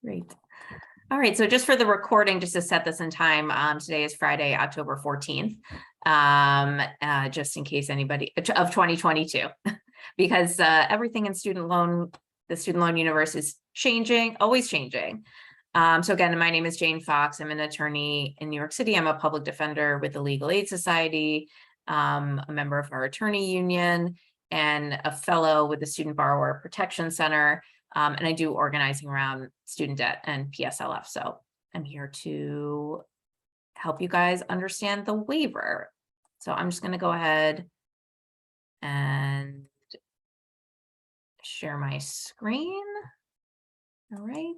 Great. All right, so just for the recording, just to set this in time, today is Friday, October 14th, just in case anybody of 2022, because everything in the student loan universe is changing, always changing. So again, my name is Jane Fox. I'm an attorney in New York City. I'm a public defender with the Legal Aid Society, a member of our attorney union, and a fellow with the Student Borrower Protection Center. And I do organizing around student debt and PSLF. So I'm here to help you guys understand the waiver. So I'm just going to go ahead and share my screen. All right.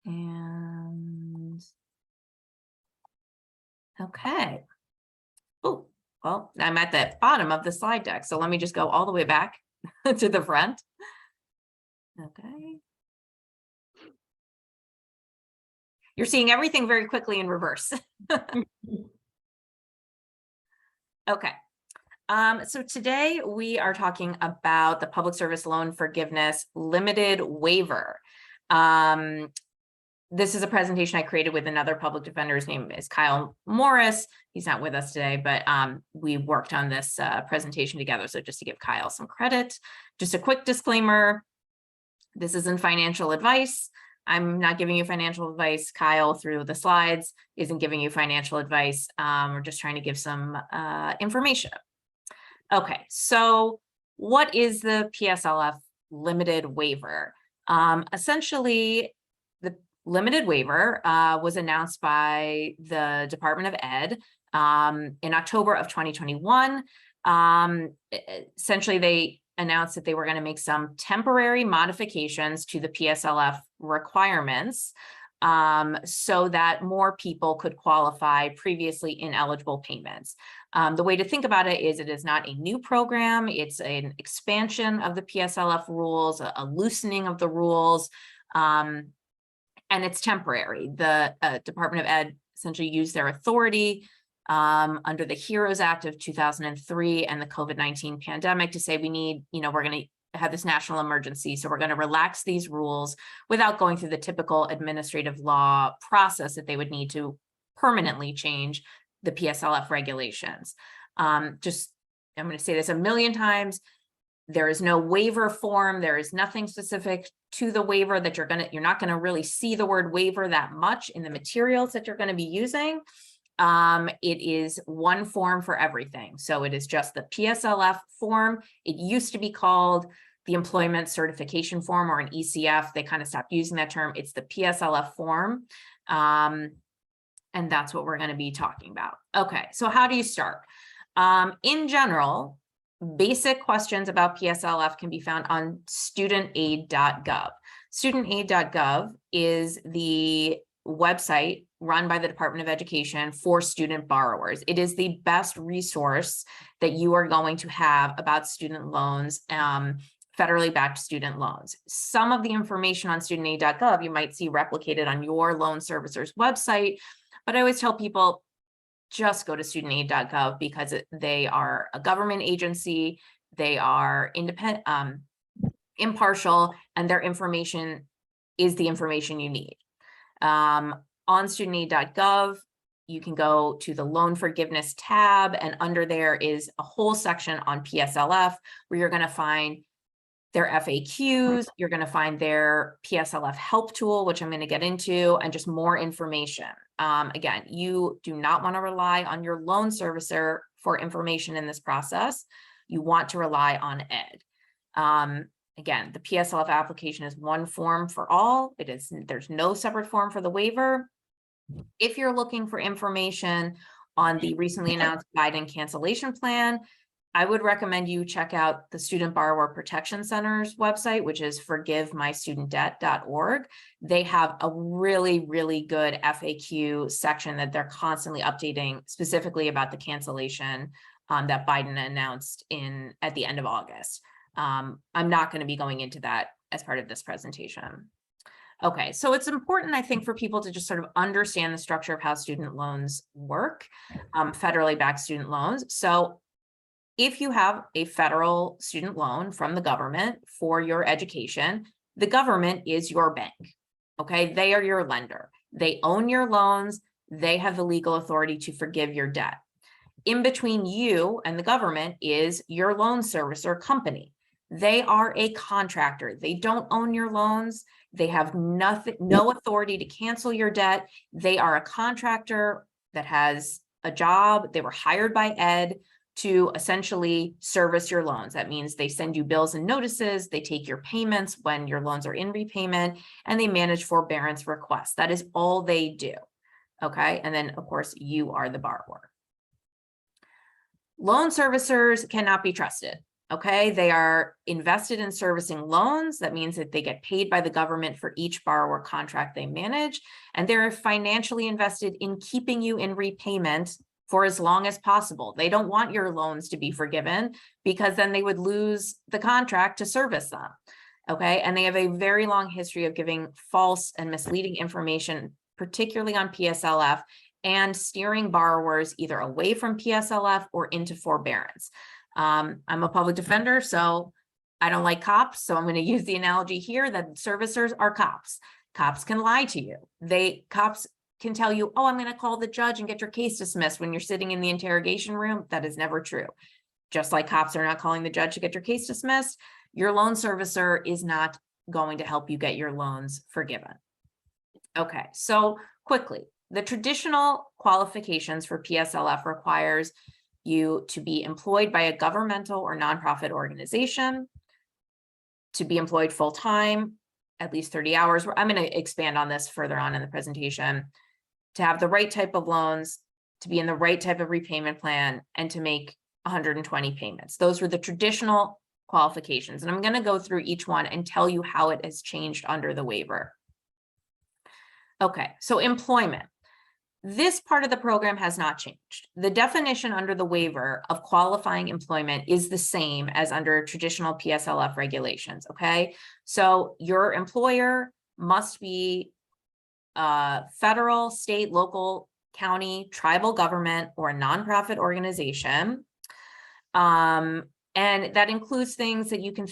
And okay. Oh, well, I'm at the bottom of the slide deck. So let me just go all the way back to the front. Okay. You're seeing everything very quickly in reverse. Okay. So today we are talking about the Public Service Loan Forgiveness Limited Waiver. This is a presentation I created with another public defender. His name is Kyle Morris. He's not with us today, but we worked on this presentation together. So just to give Kyle some credit, just a quick disclaimer, this isn't financial advice. I'm not giving you financial advice. Kyle, through the slides, isn't giving you financial advice. We're just trying to give some information. Okay, so what is the PSLF limited waiver? Essentially, the limited waiver was announced by the Department of Ed in October of 2021. Essentially, they announced that they were going to make some temporary modifications to the PSLF requirements so that more people could qualify previously ineligible payments. The way to think about it is it is not a new program. It's an expansion of the PSLF rules, a loosening of the rules, and it's temporary. The Department of Ed essentially used their authority under the HEROES Act of 2003 and the COVID-19 pandemic to say we need, we're going to have this national emergency. So we're going to relax these rules without going through the typical administrative law process that they would need to permanently change the PSLF regulations. I'm going to say this a million times. There is no waiver form. There is nothing specific to the waiver that you're not going to really see the word waiver that much in the materials that you're going to be using. It is one form for everything. So it is just the PSLF form. It used to be called the Employment Certification Form or an ECF. They kind of stopped using that term. It's the PSLF form. And that's what we're going to be talking about. Okay, so how do you start? In general, basic questions about PSLF can be found on studentaid.gov. Studentaid.gov is the website run by the Department of Education for student borrowers. It is the best resource that you are going to have about student loans, federally backed student loans. Some of the information on studentaid.gov you might see replicated on your loan servicer's website, but I always tell people just go to studentaid.gov because they are a government agency, they are independent, impartial, and their information is the information you need. On studentaid.gov, you can go to the loan forgiveness tab, and under there is a whole section on PSLF where you're going to find their FAQs, you're going to find their PSLF help tool, which I'm going to get into, and just more information. Again, you do not want to rely on your loan servicer for information in this process. You want to rely on Ed. Again, the PSLF application is one form for all. There's no separate form for the waiver. If you're looking for information on the recently announced Biden cancellation plan, I would recommend you check out the Student Borrower Protection Center's website, which is forgivemystudentdebt.org. They have a really, really good FAQ section that they're constantly updating specifically about the cancellation that Biden announced at the end of August. I'm not going to be going into that as part of this presentation. Okay, so it's important, I think, for people to just sort of understand the structure of how student loans work, federally backed student loans. So if you have a federal student loan from the government for your education, the government is your bank, okay? They are your lender. They own your loans. They have the legal authority to forgive your debt. In between you and the government is your loan servicer company. They are a contractor. They don't own your loans. They have no authority to cancel your debt. They are a contractor that has a job. They were hired by Ed to essentially service your loans. That means they send you bills and notices, they take your payments when your loans are in repayment, and they manage forbearance requests. That is all they do, okay? And then, of course, you are the borrower. Loan servicers cannot be trusted, okay? They are invested in servicing loans. That means that they get paid by the government for each borrower contract they manage, and they're financially invested in keeping you in repayment for as long as possible. They don't want your loans to be forgiven because then they would lose the contract to service them, okay? And they have a very long history of giving false and misleading information, particularly on PSLF, and steering borrowers either away from PSLF or into forbearance. I'm a public defender, so I don't like cops. So I'm going to use the analogy here that servicers are cops. Cops can lie to you. Cops can tell you, oh, I'm going to call the judge and get your case dismissed when you're sitting in the interrogation room. That is never true. Just like cops are not calling the judge to get your case dismissed, your loan servicer is not going to help you get your loans forgiven. Okay, so quickly, the traditional qualifications for PSLF requires you to be employed by a governmental or nonprofit organization, to be employed full-time, at least 30 hours. I'm going to expand on this further on in the presentation, to have the right type of loans, to be in the right type of repayment plan, and to make 120 payments. Those were the traditional qualifications. And I'm going to go through each one and tell you how it has changed under the waiver. Okay, so employment. This part of the program has not changed. The definition under the waiver of qualifying employment is the same as under traditional PSLF regulations, okay? So your employer must be federal, state, local, county, tribal government, or a nonprofit organization. And that includes things that you can,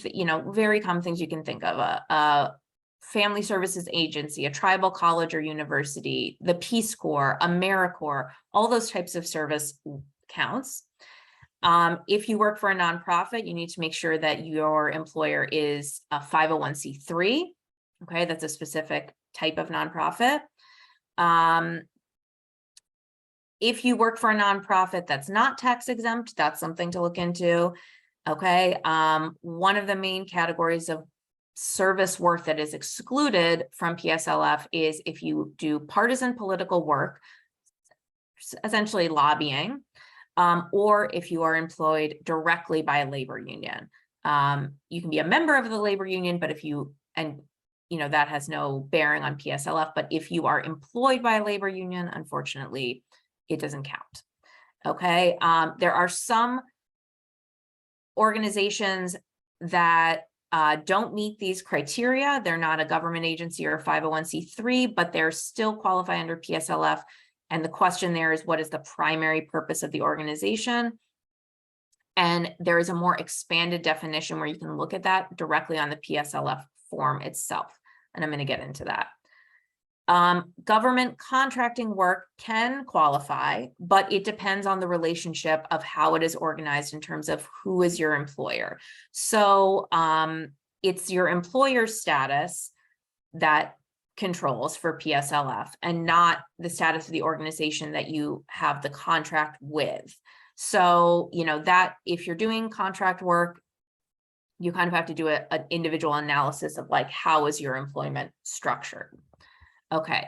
very common things you can think of, a family services agency, a tribal college or university, the Peace Corps, AmeriCorps, all those types of service counts. If you work for a nonprofit, you need to make sure that your employer is a 501c3. Okay, that's a specific type of nonprofit. If you work for a nonprofit that's not tax exempt, that's something to look into. Okay, one of the main categories of service work that is excluded from PSLF is if you do partisan political work, essentially lobbying, or if you are employed directly by a labor union. You can be a member of the labor union, but if you, that has no bearing on PSLF, but if you are employed by a labor union, unfortunately, it doesn't count. Okay, there are some organizations that don't meet these criteria. They're not a government agency or a 501c3, but they're still qualify under PSLF. And the question there is, what is the primary purpose of the organization? And there is a more expanded definition where you can look at that directly on the PSLF form itself. And I'm going to get into that. Government contracting work can qualify, but it depends on the relationship of how it is organized in terms of who is your employer. So it's your employer status that controls for PSLF and not the status of the organization that you have the contract with. So, that if you're doing contract work, you kind of have to do an individual analysis of like, how is your employment structured? Okay.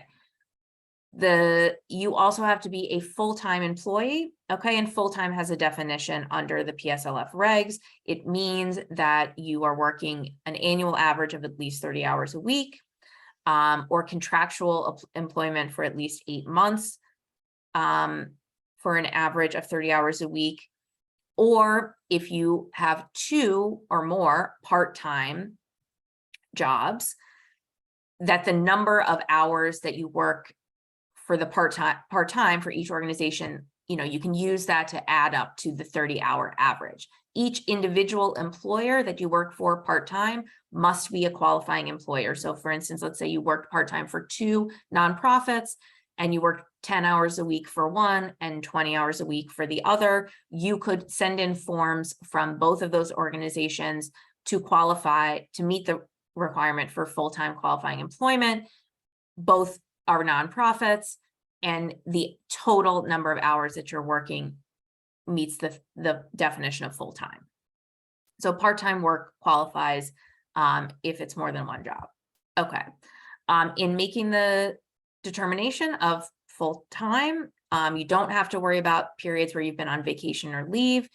You also have to be a full-time employee. Okay. And full-time has a definition under the PSLF regs. It means that you are working an annual average of at least 30 hours a week, or contractual employment for at least 8 months, for an average of 30 hours a week. Or if you have 2 or more part-time jobs, that the number of hours that you work for the part-time for each organization you can use that to add up to the 30-hour average. Each individual employer that you work for part-time must be a qualifying employer. So for instance, let's say you worked part-time for 2 nonprofits and you worked 10 hours a week for one and 20 hours a week for the other. You could send in forms from both of those organizations to qualify, to meet the requirement for full-time qualifying employment. Both are nonprofits, and the total number of hours that you're working meets the definition of full-time. So part-time work qualifies if it's more than one job. Okay. In making the determination of full-time, you don't have to worry about periods where you've been on vacation or leave.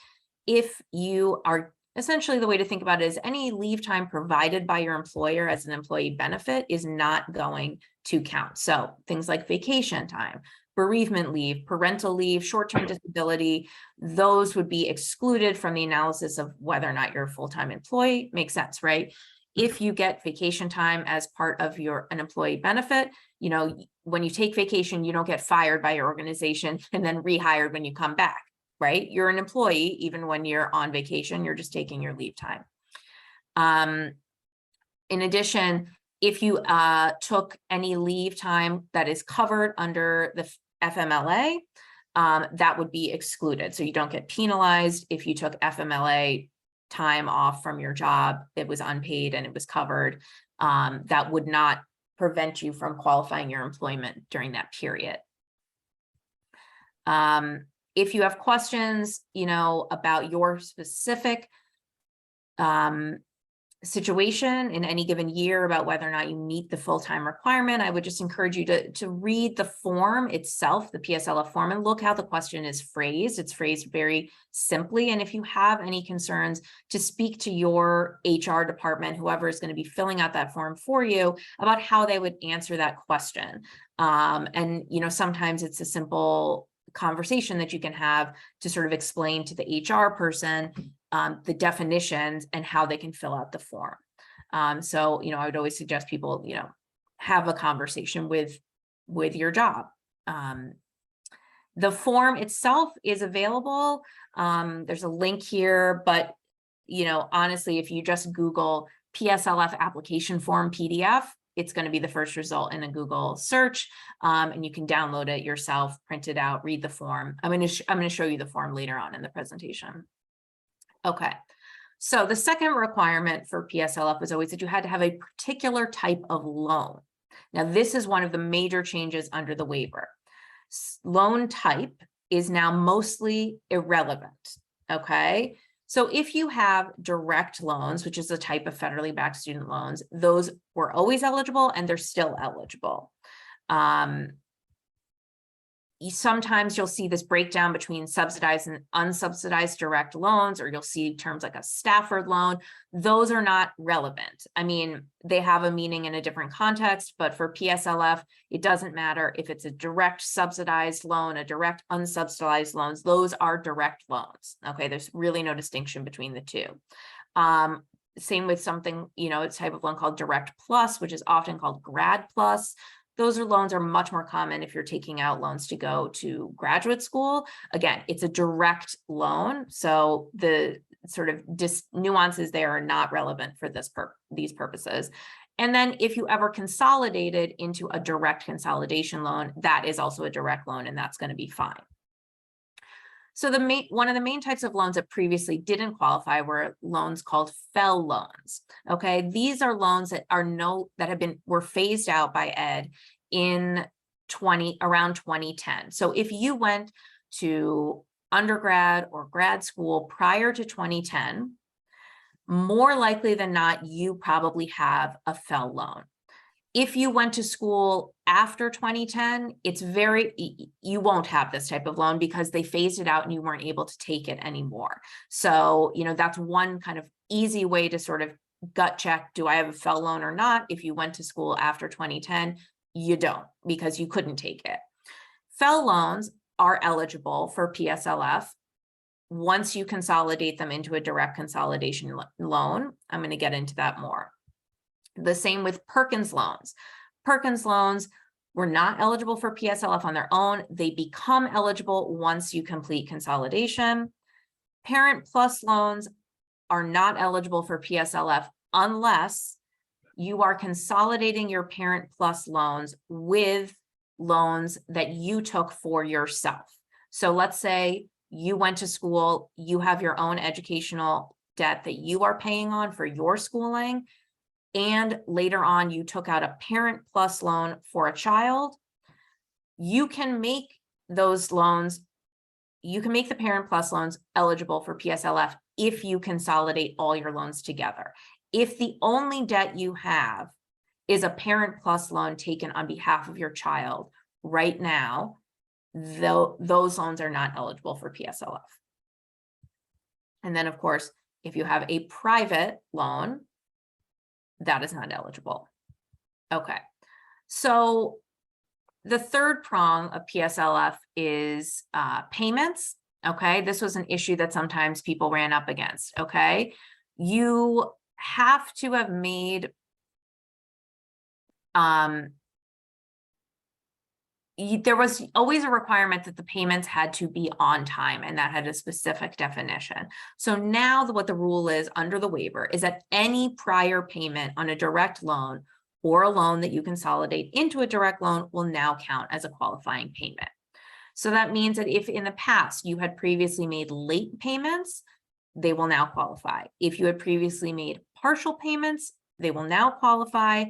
If you are, essentially the way to think about it is any leave time provided by your employer as an employee benefit is not going to count. So things like vacation time, bereavement leave, parental leave, short-term disability, those would be excluded from the analysis of whether or not you're a full-time employee. Makes sense, right? If you get vacation time as part of an employee benefit, when you take vacation, you don't get fired by your organization and then rehired when you come back, right? You're an employee, even when you're on vacation, you're just taking your leave time. In addition, if you took any leave time that is covered under the FMLA, that would be excluded. So you don't get penalized if you took FMLA time off from your job, it was unpaid and it was covered. That would not prevent you from qualifying your employment during that period. If you have questions, about your specific situation in any given year about whether or not you meet the full-time requirement, I would just encourage you to read the form itself, the PSLF form, and look how the question is phrased. It's phrased very simply. And if you have any concerns, to speak to your HR department, whoever is going to be filling out that form for you, about how they would answer that question. And sometimes it's a simple conversation that you can have to sort of explain to the HR person the definitions and how they can fill out the form. So, I would always suggest people, have a conversation with your job. The form itself is available. There's a link here, but, honestly, if you just Google PSLF application form PDF, it's going to be the first result in a Google search, and you can download it yourself, print it out, read the form. I'm going to show you the form later on in the presentation. Okay, so the second requirement for PSLF was always that you had to have a particular type of loan. Now, this is one of the major changes under the waiver. Loan type is now mostly irrelevant, okay? So if you have direct loans, which is a type of federally backed student loans, those were always eligible and they're still eligible. Sometimes you'll see this breakdown between subsidized and unsubsidized direct loans, or you'll see terms like a Stafford loan. Those are not relevant. I mean, they have a meaning in a different context, but for PSLF, it doesn't matter if it's a direct subsidized loan, a direct unsubsidized loans. Those are direct loans. Okay, there's really no distinction between the two. Same with something, a type of loan called Direct Plus, which is often called Grad Plus. Those loans are much more common if you're taking out loans to go to graduate school. Again, it's a direct loan, so the sort of nuances there are not relevant for these purposes. And then if you ever consolidated into a direct consolidation loan, that is also a direct loan, and that's going to be fine. So one of the main types of loans that previously didn't qualify were loans called FEL loans. Okay, these are loans that were phased out by Ed in around 2010. So if you went to undergrad or grad school prior to 2010, more likely than not, you probably have a FEL loan. If you went to school after 2010, you won't have this type of loan because they phased it out and you weren't able to take it anymore. So, that's one kind of easy way to sort of gut check, do I have a FEL loan or not? If you went to school after 2010, you don't, because you couldn't take it. FEL loans are eligible for PSLF once you consolidate them into a direct consolidation loan. I'm going to get into that more. The same with Perkins loans. Perkins loans were not eligible for PSLF on their own. They become eligible once you complete consolidation. Parent plus loans are not eligible for PSLF unless you are consolidating your parent plus loans with loans that you took for yourself. So let's say you went to school, you have your own educational debt that you are paying on for your schooling, and later on you took out a parent plus loan for a child. You can make those loans, you can make the parent plus loans eligible for PSLF if you consolidate all your loans together. If the only debt you have is a parent plus loan taken on behalf of your child right now, those loans are not eligible for PSLF. And then, of course, if you have a private loan, that is not eligible. Okay, so the third prong of PSLF is payments. Okay, this was an issue that sometimes people ran up against. Okay, you have to have made there was always a requirement that the payments had to be on time, and that had a specific definition. So now what the rule is under the waiver is that any prior payment on a direct loan or a loan that you consolidate into a direct loan will now count as a qualifying payment. So that means that if in the past you had previously made late payments, they will now qualify. If you had previously made partial payments, they will now qualify.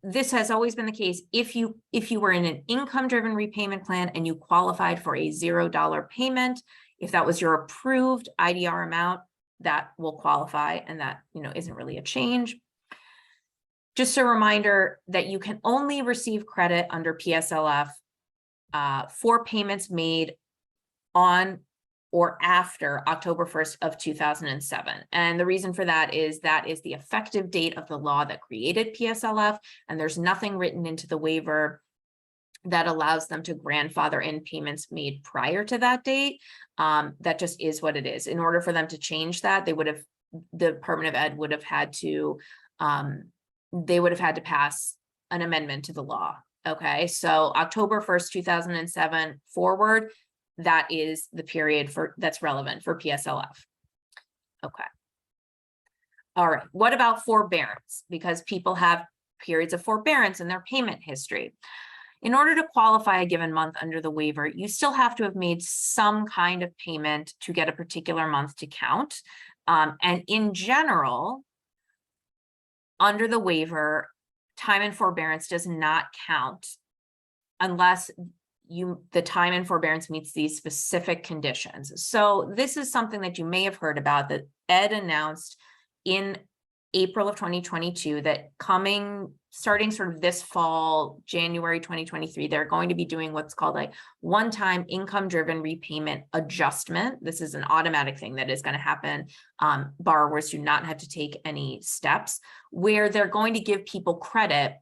This has always been the case. If you were in an income-driven repayment plan and you qualified for a $0 payment, if that was your approved IDR amount, that will qualify, and that isn't really a change. Just a reminder that you can only receive credit under PSLF for payments made on or after October 1st of 2007. And the reason for that is the effective date of the law that created PSLF, and there's nothing written into the waiver that allows them to grandfather in payments made prior to that date. That just is what it is. In order for them to change that, the Department of Ed would have had to, they would have had to pass an amendment to the law. Okay, so October 1st, 2007 forward, that is the period that's relevant for PSLF. Okay. All right. What about forbearance? Because people have periods of forbearance in their payment history. In order to qualify a given month under the waiver, you still have to have made some kind of payment to get a particular month to count. And in general, under the waiver, time in forbearance does not count unless the time in forbearance meets these specific conditions. So this is something that you may have heard about, that Ed announced in April of 2022 that starting sort of this fall, January 2023, they're going to be doing what's called a one-time income-driven repayment adjustment. This is an automatic thing that is going to happen. Borrowers do not have to take any steps, where they're going to give people credit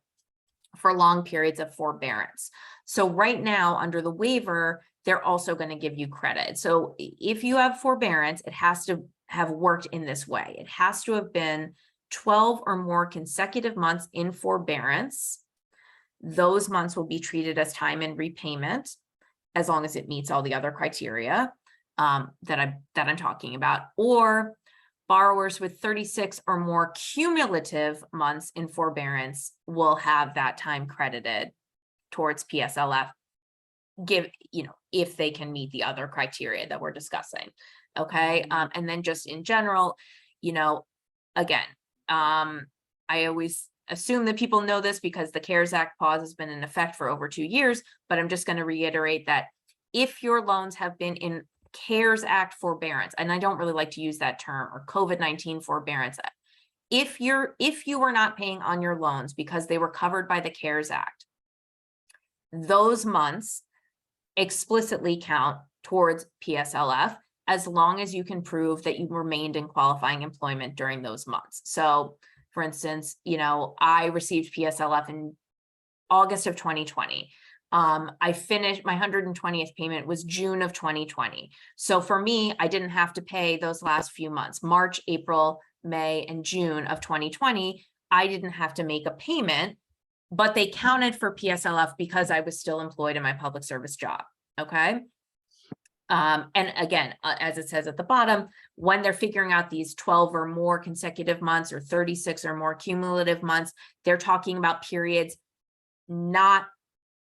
for long periods of forbearance. So right now, under the waiver, they're also going to give you credit. So if you have forbearance, it has to have worked in this way. It has to have been 12 or more consecutive months in forbearance. Those months will be treated as time in repayment, as long as it meets all the other criteria that I'm talking about. Or borrowers with 36 or more cumulative months in forbearance will have that time credited towards PSLF, if they can meet the other criteria that we're discussing. Okay. And then just in general, again, I always assume that people know this because the CARES Act pause has been in effect for over 2 years, but I'm just going to reiterate that if your loans have been in CARES Act forbearance, and I don't really like to use that term, or COVID-19 forbearance, if you were not paying on your loans because they were covered by the CARES Act, those months explicitly count towards PSLF, as long as you can prove that you remained in qualifying employment during those months. So for instance, I received PSLF in August of 2020. I finished my 120th payment was June of 2020. So for me, I didn't have to pay those last few months, March, April, May, and June of 2020. I didn't have to make a payment but they counted for PSLF because I was still employed in my public service job, okay? And again, as it says at the bottom, when they're figuring out these 12 or more consecutive months or 36 or more cumulative months, they're talking about periods, not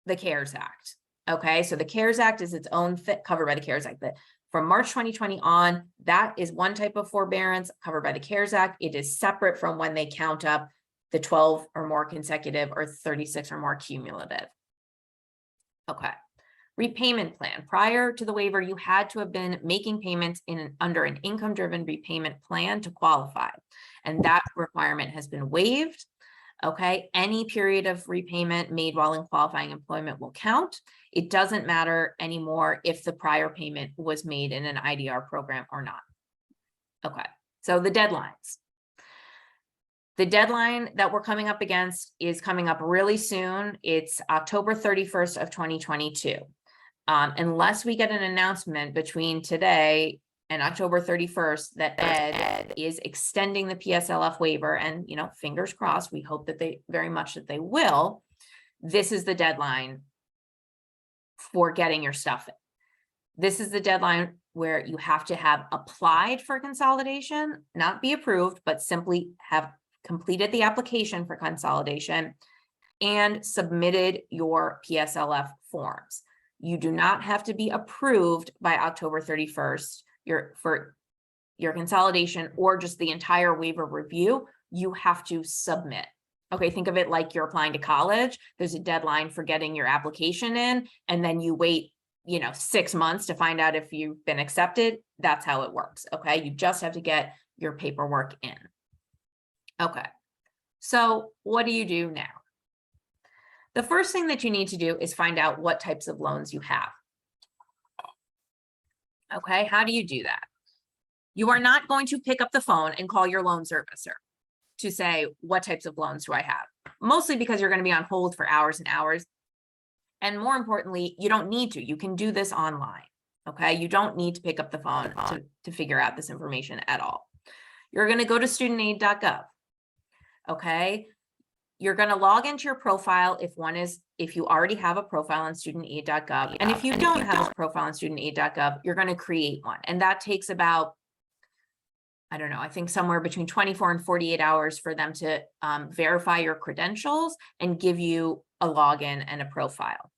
the CARES Act. Okay, so the CARES Act is its own covered by the CARES Act. But from March 2020 on, that is one type of forbearance covered by the CARES Act. It is separate from when they count up the 12 or more consecutive or 36 or more cumulative. Okay. Repayment plan. Prior to the waiver, you had to have been making payments under an income-driven repayment plan to qualify, and that requirement has been waived. Okay, any period of repayment made while in qualifying employment will count. It doesn't matter anymore if the prior payment was made in an IDR program or not. Okay, so the deadlines. The deadline that we're coming up against is coming up really soon. It's October 31st of 2022. Unless we get an announcement between today and October 31st that Ed is extending the PSLF waiver, and fingers crossed, we hope that they very much that they will. This is the deadline for getting your stuff in. This is the deadline where you have to have applied for consolidation, not be approved, but simply have completed the application for consolidation and submitted your PSLF forms. You do not have to be approved by October 31st for your consolidation or just the entire waiver review. You have to submit. Okay, think of it like you're applying to college. There's a deadline for getting your application in, and then you wait 6 months to find out if you've been accepted. That's how it works. Okay, you just have to get your paperwork in. Okay, so what do you do now? The first thing that you need to do is find out what types of loans you have. Okay, how do you do that? You are not going to pick up the phone and call your loan servicer to say, what types of loans do I have? Mostly because you're going to be on hold for hours and hours. And more importantly, you don't need to. You can do this online. Okay, you don't need to pick up the phone to figure out this information at all. You're going to go to studentaid.gov. Okay, you're going to log into your profile if you already have a profile on studentaid.gov. And if you don't have a profile on studentaid.gov, you're going to create one. And that takes about, I don't know, I think somewhere between 24 and 48 hours for them to verify your credentials and give you a login and a profile.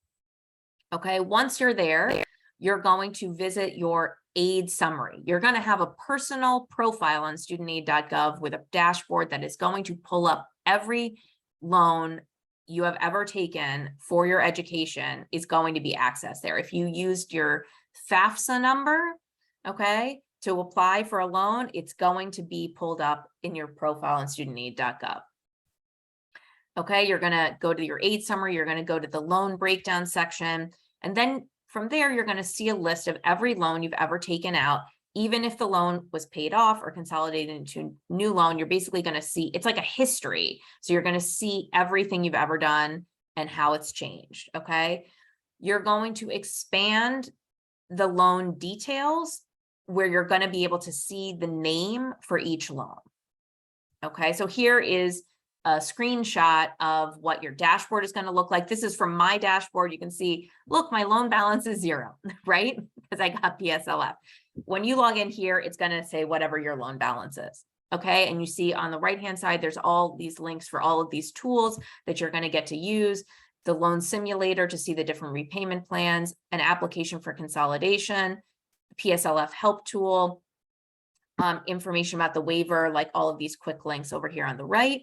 Okay, once you're there, you're going to visit your aid summary. You're going to have a personal profile on studentaid.gov with a dashboard that is going to pull up every loan you have ever taken for your education is going to be accessed there. If you used your FAFSA number, okay, to apply for a loan, it's going to be pulled up in your profile on studentaid.gov. Okay, you're going to go to your aid summary, you're going to go to the loan breakdown section, and then from there, you're going to see a list of every loan you've ever taken out. Even if the loan was paid off or consolidated into a new loan, you're basically going to see, it's like a history. So you're going to see everything you've ever done and how it's changed, okay? You're going to expand the loan details where you're going to be able to see the name for each loan. Okay, so here is a screenshot of what your dashboard is going to look like. This is from my dashboard. You can see, look, my loan balance is 0, right? Because I got PSLF. When you log in here, it's going to say whatever your loan balance is. Okay, and you see on the right-hand side, there's all these links for all of these tools that you're going to get to use. The loan simulator to see the different repayment plans, an application for consolidation, PSLF help tool, information about the waiver, like all of these quick links over here on the right.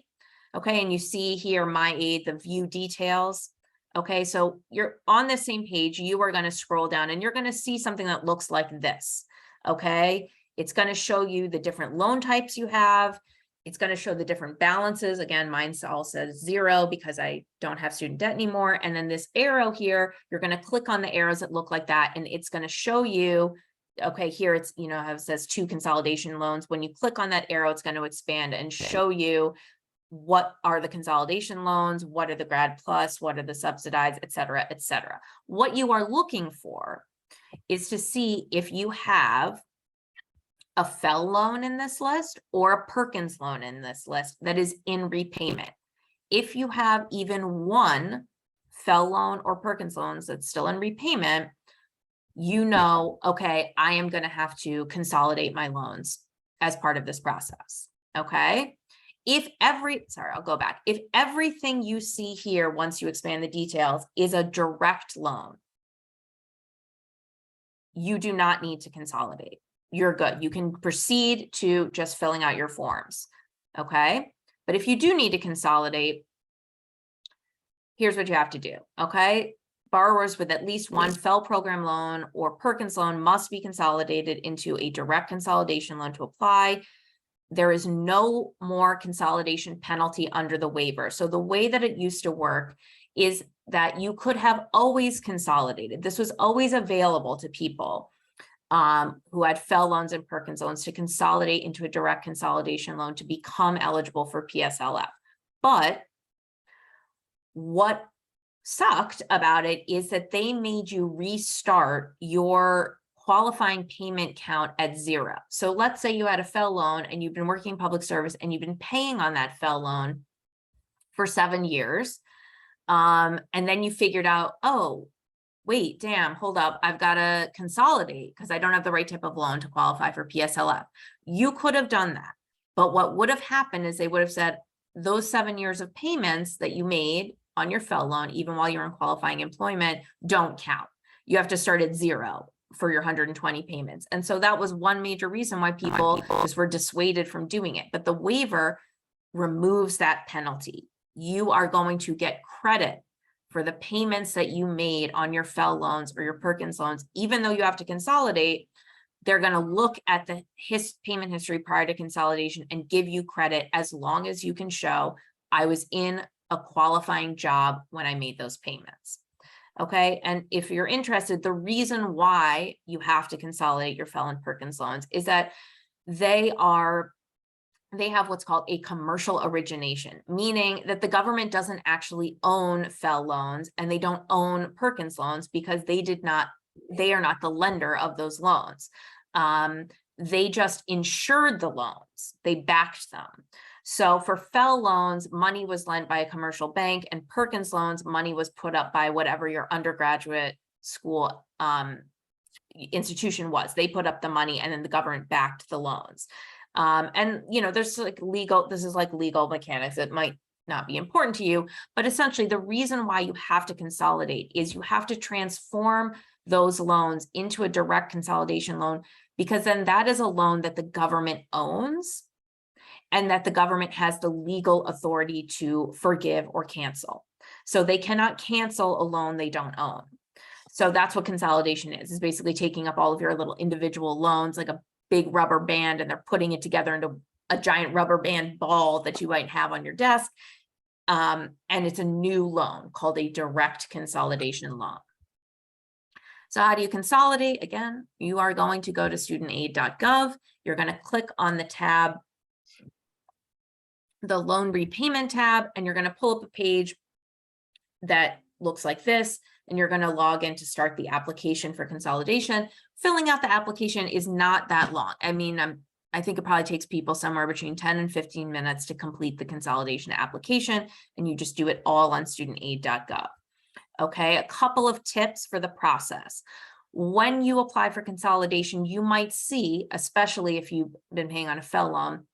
Okay, and you see here my aid, the view details. Okay, so you're on the same page, you are going to scroll down and you're going to see something that looks like this. Okay, it's going to show you the different loan types you have. It's going to show the different balances. Again, mine all says 0 because I don't have student debt anymore. And then this arrow here, you're going to click on the arrows that look like that, and it's going to show you, okay, here it's, how it says 2 consolidation loans. When you click on that arrow, it's going to expand and show you what are the consolidation loans, what are the grad plus, what are the subsidized, et cetera, et cetera. What you are looking for is to see if you have a FEL loan in this list or a Perkins loan in this list that is in repayment. if you have even one FFEL loan or Perkins loans that's still in repayment, you know, okay, I am going to have to consolidate my loans as part of this process. Okay. I'll go back. If everything you see here, once you expand the details, is a direct loan, you do not need to consolidate. You're good. You can proceed to just filling out your forms. Okay. But if you do need to consolidate, here's what you have to do. Okay. Borrowers with at least one FFEL program loan or Perkins loan must be consolidated into a direct consolidation loan to apply. There is no more consolidation penalty under the waiver. So the way that it used to work is that you could have always consolidated. This was always available to people who had FFEL loans and Perkins loans to consolidate into a direct consolidation loan to become eligible for PSLF. But what sucked about it is that they made you restart your qualifying payment count at 0. So let's say you had a FFEL loan and you've been working public service and you've been paying on that FFEL loan for 7 years. And then you figured out, oh, wait, damn, hold up, I've got to consolidate because I don't have the right type of loan to qualify for PSLF. You could have done that. But what would have happened is they would have said those 7 years of payments that you made on your FFEL loan, even while you're in qualifying employment, don't count. You have to start at 0 for your 120 payments. And so that was one major reason why people just were dissuaded from doing it. But the waiver removes that penalty. You are going to get credit for the payments that you made on your FFEL loans or your Perkins loans. Even though you have to consolidate, they're going to look at the payment history prior to consolidation and give you credit as long as you can show I was in a qualifying job when I made those payments. Okay. And if you're interested, the reason why you have to consolidate your FFEL and Perkins loans is that they have what's called a commercial origination, meaning that the government doesn't actually own FFEL loans and they don't own Perkins loans because they are not the lender of those loans. They just insured the loans. They backed them. So for FFEL loans, money was lent by a commercial bank, and Perkins loans, money was put up by whatever your undergraduate school institution was. They put up the money and then the government backed the loans. And, you know, there's like this is like legal mechanics. It might not be important to you, but essentially the reason why you have to consolidate is you have to transform those loans into a direct consolidation loan, because then that is a loan that the government owns and that the government has the legal authority to forgive or cancel. So they cannot cancel a loan they don't own. So that's what consolidation is basically taking up all of your little individual loans, like a big rubber band, and they're putting it together into a giant rubber band ball that you might have on your desk. And it's a new loan called a direct consolidation loan. So how do you consolidate? Again, you are going to go to studentaid.gov. You're going to click on the tab, the loan repayment tab, and you're going to pull up a page that looks like this, and you're going to log in to start the application for consolidation. Filling out the application is not that long. I mean, I think it probably takes people somewhere between 10 and 15 minutes to complete the consolidation application, and you just do it all on studentaid.gov. Okay, a couple of tips for the process. When you apply for consolidation, you might see, especially if you've been paying on a FFEL loan,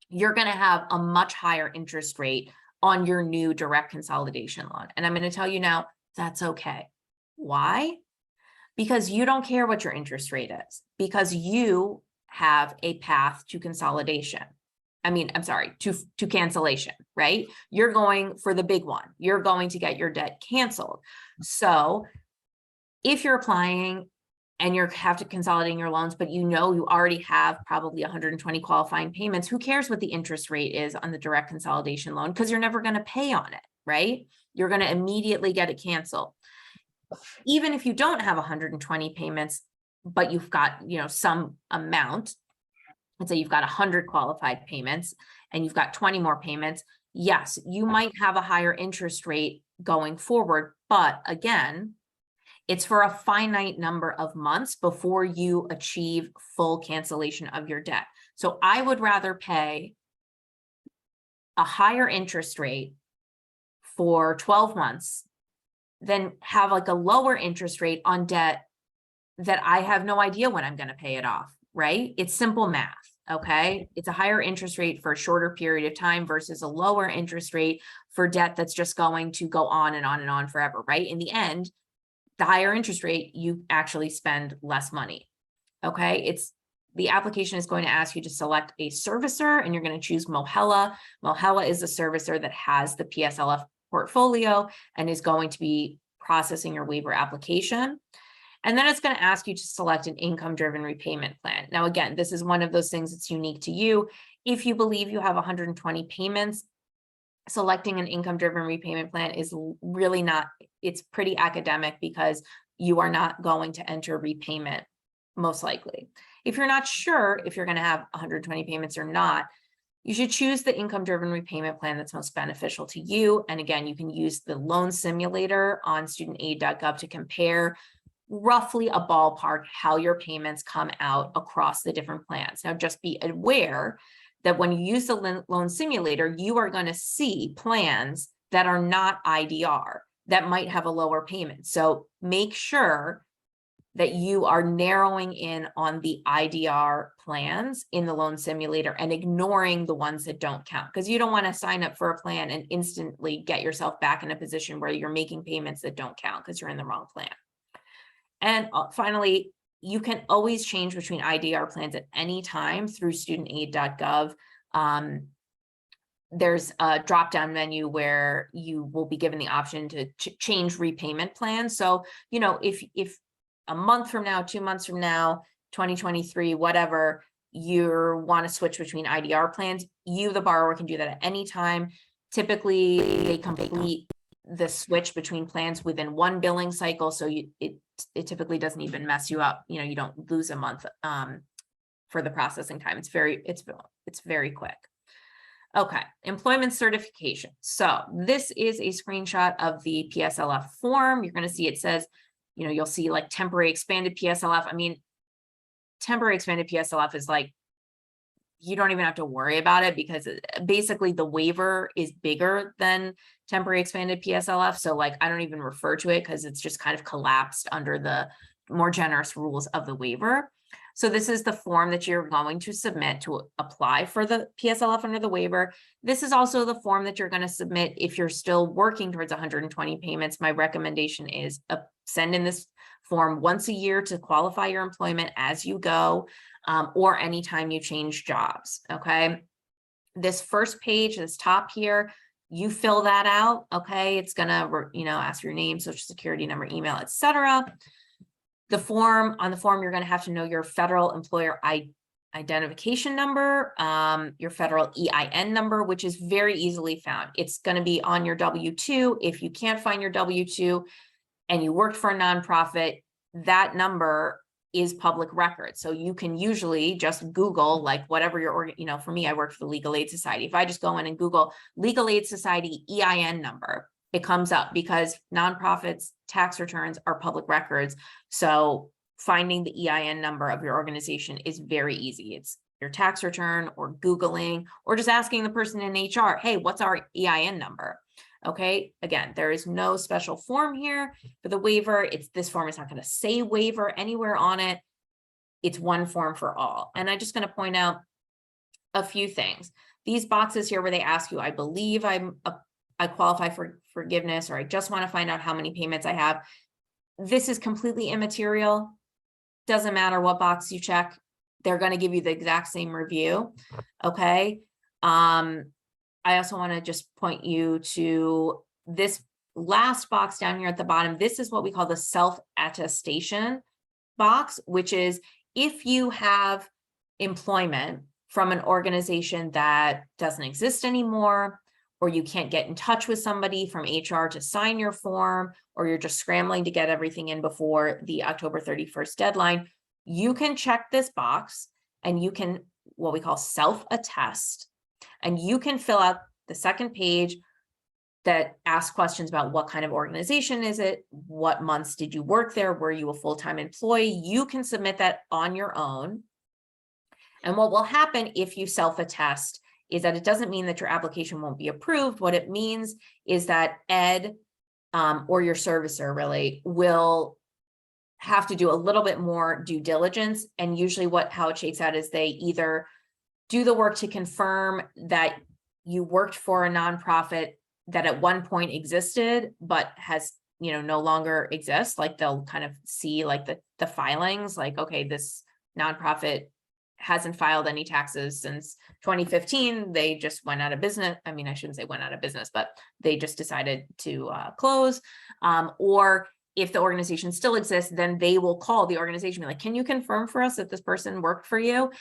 you're going to have a much higher interest rate on your new direct consolidation loan. And I'm going to tell you now, that's okay. Why? Because you don't care what your interest rate is, because you have a path to consolidation. To cancellation, right? You're going for the big one. You're going to get your debt canceled. So if you're applying and you're consolidating your loans, but you know you already have probably 120 qualifying payments, who cares what the interest rate is on the direct consolidation loan? Because you're never going to pay on it, right? You're going to immediately get it canceled. Even if you don't have 120 payments, but you've got, you know, some amount, let's say you've got 100 qualified payments and you've got 20 more payments, yes, you might have a higher interest rate going forward. But again, it's for a finite number of months before you achieve full cancellation of your debt. So I would rather pay a higher interest rate for 12 months, then have like a lower interest rate on debt that I have no idea when I'm going to pay it off, right? It's simple math, okay? It's a higher interest rate for a shorter period of time versus a lower interest rate for debt that's just going to go on and on and on forever, right? In the end, the higher interest rate, you actually spend less money, okay? The application is going to ask you to select a servicer, and you're going to choose Mahala. Mahala is a servicer that has the PSLF portfolio and is going to be processing your waiver application. And then it's going to ask you to select an income-driven repayment plan. Now, again, this is one of those things that's unique to you. If you believe you have 120 payments, selecting an income-driven repayment plan is really not, it's pretty academic because you are not going to enter repayment, most likely. If you're not sure if you're going to have 120 payments or not, you should choose the income-driven repayment plan that's most beneficial to you. And again, you can use the loan simulator on studentaid.gov to compare roughly a ballpark how your payments come out across the different plans. Now, just be aware that when you use the loan simulator, you are going to see plans that are not IDR that might have a lower payment. So make sure that you are narrowing in on the IDR plans in the loan simulator and ignoring the ones that don't count, because you don't want to sign up for a plan and instantly get yourself back in a position where you're making payments that don't count because you're in the wrong plan. And finally, you can always change between IDR plans at any time through studentaid.gov. There's a drop-down menu where you will be given the option to change repayment plans. So, you know, if a month from now, 2 months from now, 2023, whatever, you want to switch between IDR plans, you, the borrower, can do that at any time. Typically, they complete the switch between plans within one billing cycle. So it typically doesn't even mess you up. You know, you don't lose a month for the processing time. It's very quick. Okay, employment certification. So this is a screenshot of the PSLF form. You're going to see it says, you know, you'll see like temporary expanded PSLF. I mean, temporary expanded PSLF is like, you don't even have to worry about it because basically the waiver is bigger than temporary expanded PSLF. So like, I don't even refer to it because it's just kind of collapsed under the more generous rules of the waiver. So this is the form that you're going to submit to apply for the PSLF under the waiver. This is also the form that you're going to submit if you're still working towards 120 payments. My recommendation is send in this form once a year to qualify your employment as you go, or anytime you change jobs, okay? This first page, this top here, you fill that out, okay? It's gonna, you know, ask your name, social security number, email, etc. On the form, you're gonna have to know your federal employer identification number, your federal EIN number, which is very easily found. It's gonna be on your W-2. If you can't find your W-2 and you worked for a nonprofit, that number is public record. So you can usually just Google like whatever your, you know, for me, I work for the Legal Aid Society. If I just go in and Google Legal Aid Society EIN number, it comes up because nonprofits' tax returns are public records. So finding the EIN number of your organization is very easy. It's your tax return or Googling or just asking the person in HR, hey, what's our EIN number? Okay, again, there is no special form here for the waiver. This form is not going to say waiver anywhere on it. It's one form for all. And I'm just going to point out a few things. These boxes here where they ask you, I believe I qualify for forgiveness, or I just want to find out how many payments I have. This is completely immaterial. Doesn't matter what box you check. They're going to give you the exact same review. Okay. I also want to just point you to this last box down here at the bottom. This is what we call the self-attestation box, which is if you have employment from an organization that doesn't exist anymore, or you can't get in touch with somebody from HR to sign your form, or you're just scrambling to get everything in before the October 31st deadline, you can check this box and you can what we call self-attest. And you can fill out the second page that asks questions about what kind of organization is it, what months did you work there, were you a full-time employee? You can submit that on your own. And what will happen if you self-attest is that it doesn't mean that your application won't be approved. What it means is that Ed or your servicer really will have to do a little bit more due diligence. And usually how it shakes out is they either do the work to confirm that you worked for a nonprofit that at one point existed, but has, no longer exists. Like they'll kind of see like the filings, like, okay, this nonprofit hasn't filed any taxes since 2015. They just went out of business. I mean, I shouldn't say went out of business, but they just decided to close. Or if the organization still exists, then they will call the organization, be like, can you confirm for us that this person worked for you?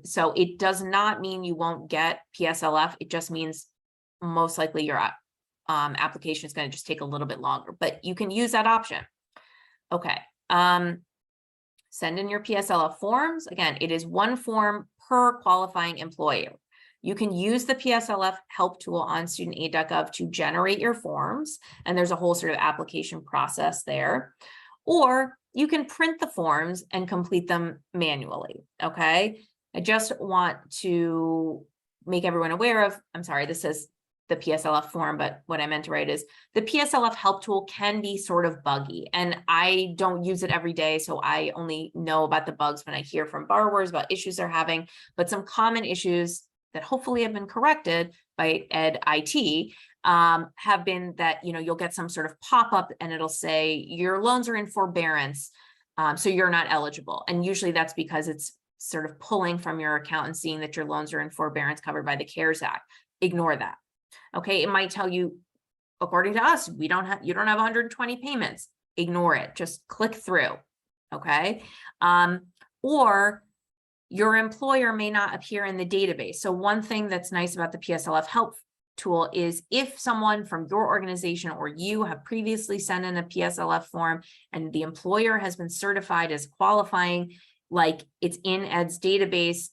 So it does not mean you won't get PSLF. It just means most likely your application is going to just take a little bit longer, but you can use that option. Okay. Send in your PSLF forms. Again, it is one form per qualifying employer. You can use the PSLF help tool on studentaid.gov to generate your forms, and there's a whole sort of application process there. Or you can print the forms and complete them manually, okay? I just want to make everyone aware of, I'm sorry, this says the PSLF form, but what I meant to write is the PSLF help tool can be sort of buggy, and I don't use it every day, so I only know about the bugs when I hear from borrowers about issues they're having. But some common issues that hopefully have been corrected by Ed IT have been that, you'll get some sort of pop-up and it'll say your loans are in forbearance, so you're not eligible. And usually that's because it's sort of pulling from your account and seeing that your loans are in forbearance covered by the CARES Act. Ignore that. Okay, it might tell you, according to us, you don't have 120 payments. Ignore it. Just click through. Okay, or your employer may not appear in the database. So one thing that's nice about the PSLF help tool is if someone from your organization or you have previously sent in a PSLF form and the employer has been certified as qualifying, like it's in Ed's database,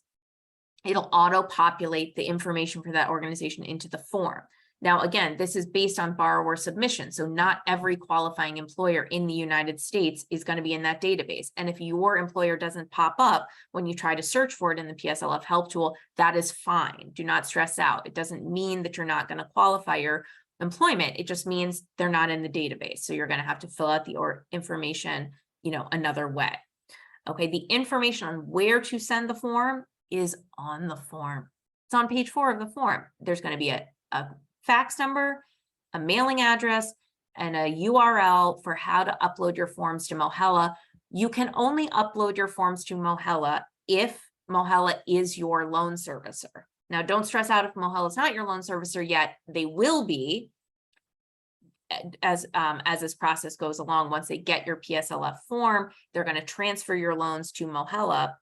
it'll auto-populate the information for that organization into the form. Now, again, this is based on borrower submission. So not every qualifying employer in the United States is going to be in that database. And if your employer doesn't pop up when you try to search for it in the PSLF help tool, that is fine. Do not stress out. It doesn't mean that you're not going to qualify your employment. It just means they're not in the database. So you're going to have to fill out the information, another way. Okay, the information on where to send the form is on the form. It's on page 4 of the form. There's going to be a fax number, a mailing address, and a URL for how to upload your forms to Mahala. You can only upload your forms to Mahala if Mahala is your loan servicer. Now, don't stress out if Mahala is not your loan servicer yet. They will be as this process goes along. Once they get your PSLF form, they're going to transfer your loans to Mahala.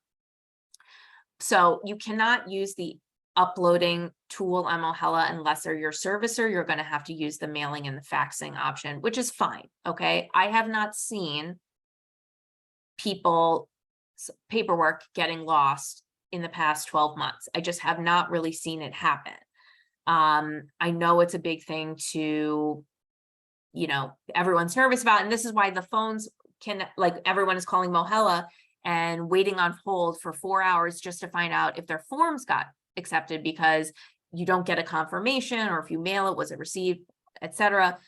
So you cannot use the uploading tool on Mahala unless they're your servicer. You're going to have to use the mailing and the faxing option, which is fine. Okay, I have not seen people's paperwork getting lost in the past 12 months. I just have not really seen it happen. I know it's a big thing to, everyone's nervous about, and this is why the phones can, like, everyone is calling Mahala and waiting on hold for 4 hours just to find out if their forms got accepted, because you don't get a confirmation, or if you mail it, was it received, etc.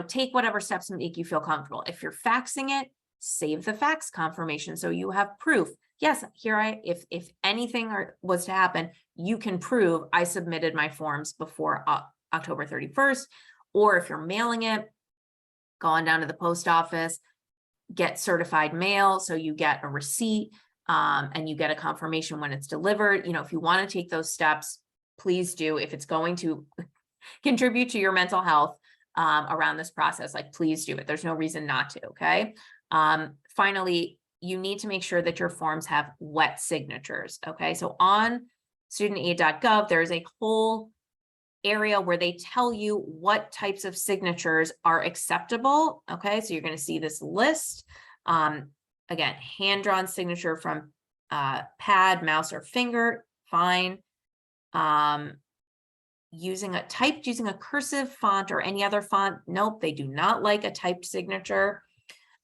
Take whatever steps make you feel comfortable. If you're faxing it, save the fax confirmation so you have proof. Yes, if anything was to happen, you can prove I submitted my forms before October 31st. Or if you're mailing it, go on down to the post office, get certified mail, so you get a receipt. And you get a confirmation when it's delivered. If you want to take those steps, please do. If it's going to contribute to your mental health around this process, like, please do it. There's no reason not to. Okay. Finally, you need to make sure that your forms have wet signatures. Okay. So on studentaid.gov, there's a whole area where they tell you what types of signatures are acceptable. Okay. So you're going to see this list. Again, hand-drawn signature from pad, mouse, or finger, fine. Using a cursive font or any other font, nope, they do not like a typed signature.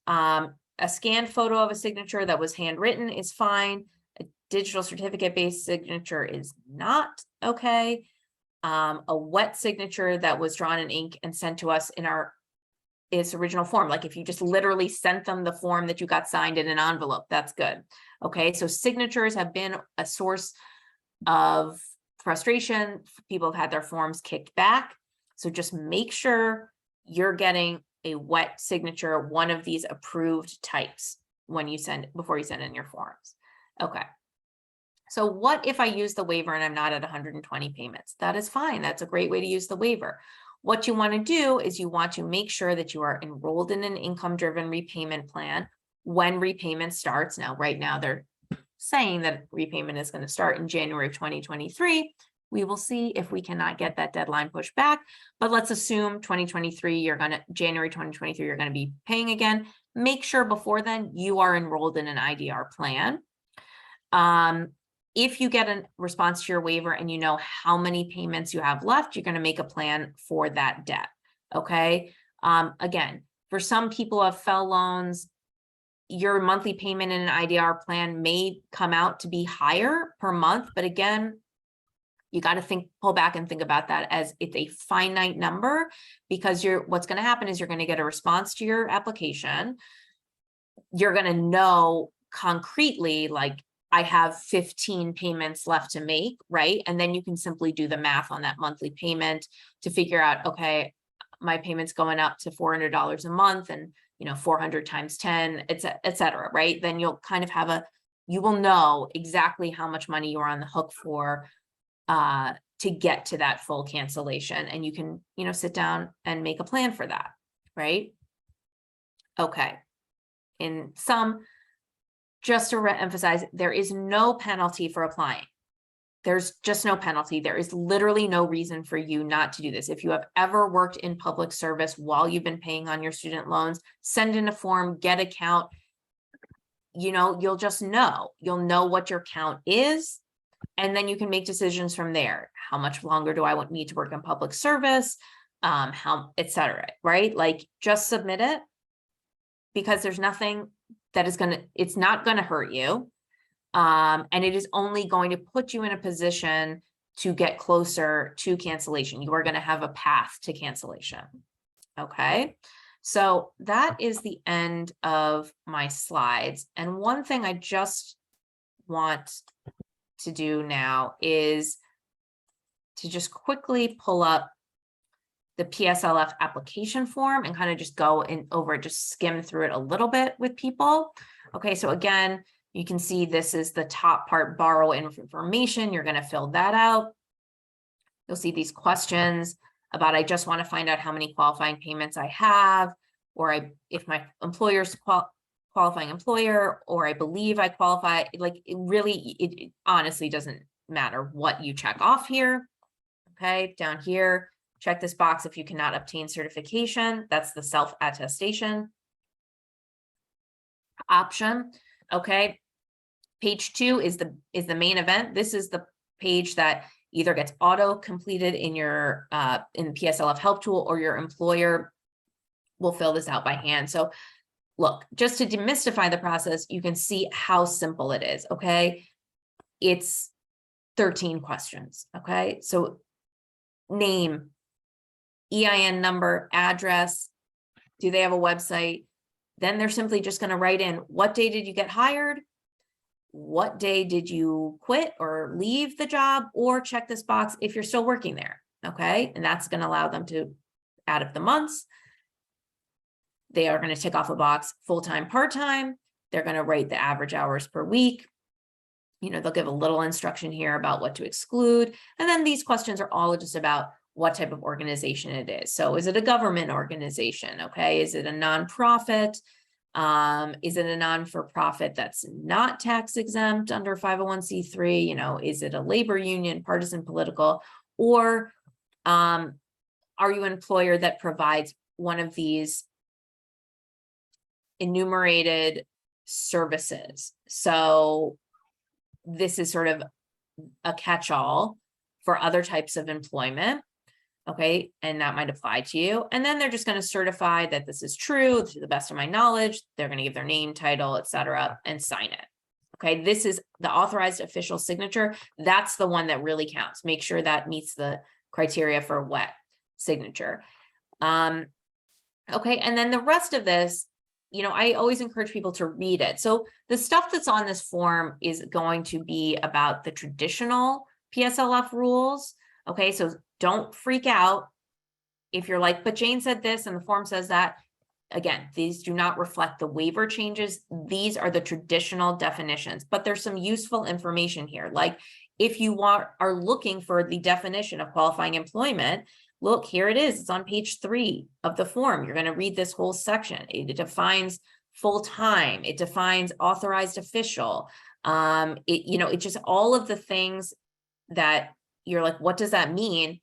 A scanned photo of a signature that was handwritten is fine. digital certificate-based signature is not okay. A wet signature that was drawn in ink and sent to us in its original form, like if you just literally sent them the form that you got signed in an envelope, that's good. Okay, so signatures have been a source of frustration. People have had their forms kicked back. So just make sure you're getting a wet signature, one of these approved types before you send in your forms. Okay. So what if I use the waiver and I'm not at 120 payments? That is fine. That's a great way to use the waiver. What you want to do is you want to make sure that you are enrolled in an income-driven repayment plan when repayment starts. Now, right now, they're saying that repayment is going to start in January of 2023. We will see if we cannot get that deadline pushed back, but let's assume January 2023, you're going to be paying again. Make sure before then you are enrolled in an IDR plan. If you get a response to your waiver and you know how many payments you have left, you're going to make a plan for that debt. Okay. Again, for some people who have FFEL loans, your monthly payment in an IDR plan may come out to be higher per month, but again, you got to pull back and think about that as it's a finite number, because what's going to happen is you're going to get a response to your application. You're going to know concretely, like, I have 15 payments left to make, right? And then you can simply do the math on that monthly payment to figure out, okay, my payment's going up to $400 a month, and 400 times 10, et cetera, right? Then you'll kind of you will know exactly how much money you're on the hook for to get to that full cancellation. And you can, sit down and make a plan for that, right? Okay. In sum, just to emphasize, there is no penalty for applying. There's just no penalty. There is literally no reason for you not to do this. If you have ever worked in public service while you've been paying on your student loans, send in a form, get a count. You'll just know. You'll know what your count is, and then you can make decisions from there. How much longer do I need to work in public service? Et cetera, right? Like, just submit it, because there's nothing that it's not going to hurt you. And it is only going to put you in a position to get closer to cancellation. You are going to have a path to cancellation. Okay. So that is the end of my slides. And one thing I just want to do now is to just quickly pull up the PSLF application form and kind of just go just skim through it a little bit with people. Okay, so again, you can see this is the top part, borrow information. You're going to fill that out. You'll see these questions about, I just want to find out how many qualifying payments I have, or if my employer's qualifying employer, or I believe I qualify. Like, it honestly doesn't matter what you check off here. Okay, down here, check this box if you cannot obtain certification. That's the self-attestation option. Okay. Page 2 is the main event. This is the page that either gets auto completed in your in PSLF help tool, or your employer will fill this out by hand. So look, just to demystify the process, you can see how simple it is. Okay. It's 13 questions. Okay. So name, EIN number, address, do they have a website? Then they're simply just going to write in, what day did you get hired? What day did you quit or leave the job? Or check this box if you're still working there. Okay. And that's going to allow them to add up the months. They are going to tick off a box, full-time, part-time. They're going to write the average hours per week. They'll give a little instruction here about what to exclude. And then these questions are all just about what type of organization it is. So is it a government organization? Okay. Is it a nonprofit? Is it a non-for-profit that's not tax exempt under 501c3? Is it a labor union, partisan, political, or are you an employer that provides one of these enumerated services? So this is sort of a catch-all for other types of employment. Okay, and that might apply to you. And then they're just going to certify that this is true to the best of my knowledge. They're going to give their name, title, etc., and sign it. Okay, this is the authorized official signature. That's the one that really counts. Make sure that meets the criteria for wet signature. Okay, and then the rest of this, you know, I always encourage people to read it. So the stuff that's on this form is going to be about the traditional PSLF rules. Okay, so don't freak out if you're like, but Jane said this and the form says that. Again, these do not reflect the waiver changes. These are the traditional definitions, but there's some useful information here. Like if you are looking for the definition of qualifying employment, look, here it is. It's on page 3 of the form. You're going to read this whole section. It defines full-time. It defines authorized official. It just all of the things that you're like, what does that mean?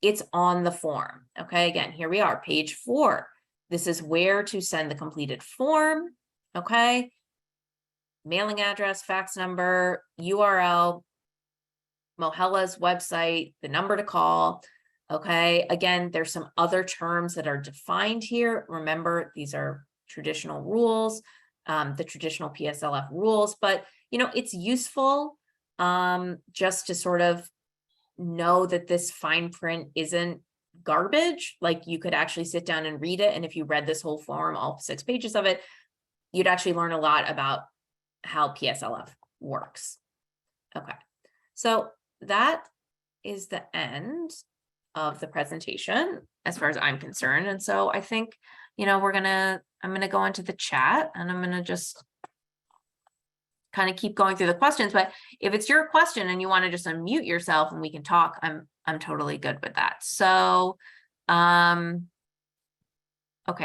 It's on the form. Okay, again, here we are, page 4. This is where to send the completed form. Okay, mailing address, fax number, URL, Mahala's website, the number to call. Okay, again, there's some other terms that are defined here. Remember, these are traditional rules, the traditional PSLF rules, but you know, it's useful just to sort of know that this fine print isn't garbage. Like you could actually sit down and read it. And if you read this whole form, all 6 pages of it, you'd actually learn a lot about how PSLF works. Okay, so that is the end of the presentation as far as I'm concerned. And so I think, you know, I'm gonna go into the chat and I'm gonna just kind of keep going through the questions. But if it's your question and you want to just unmute yourself and we can talk, I'm totally good with that. So, okay.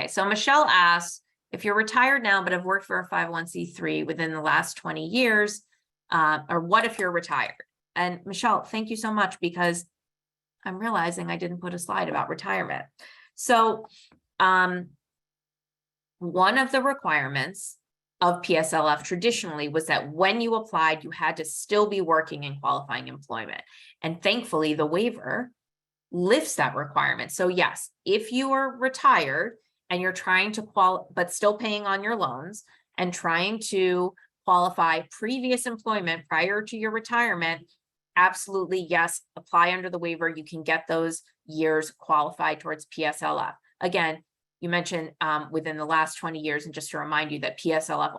So Michelle asks, if you're retired now, but have worked for a 501c3 within the last 20 years, or what if you're retired? And Michelle, thank you so much, because I'm realizing I didn't put a slide about retirement. So, one of the requirements of PSLF traditionally was that when you applied, you had to still be working in qualifying employment. And thankfully, the waiver lifts that requirement. So yes, if you are retired and you're trying to but still paying on your loans and trying to qualify previous employment prior to your retirement, absolutely, yes, apply under the waiver. You can get those years qualified towards PSLF. Again, you mentioned within the last 20 years, and just to remind you that PSLF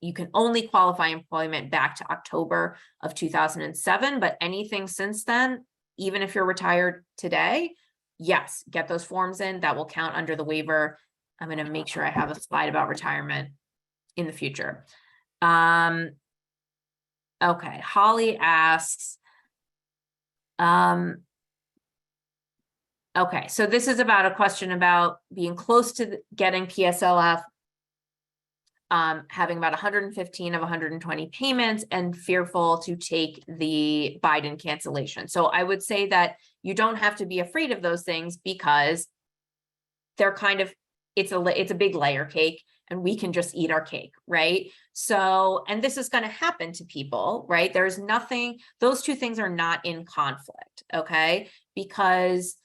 you can only qualify employment back to October of 2007, but anything since then, even if you're retired today, yes, get those forms in. That will count under the waiver. I'm going to make sure I have a slide about retirement in the future. Okay, Holly asks, okay, so this is about a question about being close to getting PSLF, having about 115 of 120 payments and fearful to take the Biden cancellation. So I would say that you don't have to be afraid of those things, because they're kind of, it's a big layer cake and we can just eat our cake, right? So, and this is going to happen to people, right? There's nothing, those two things are not in conflict, okay? Because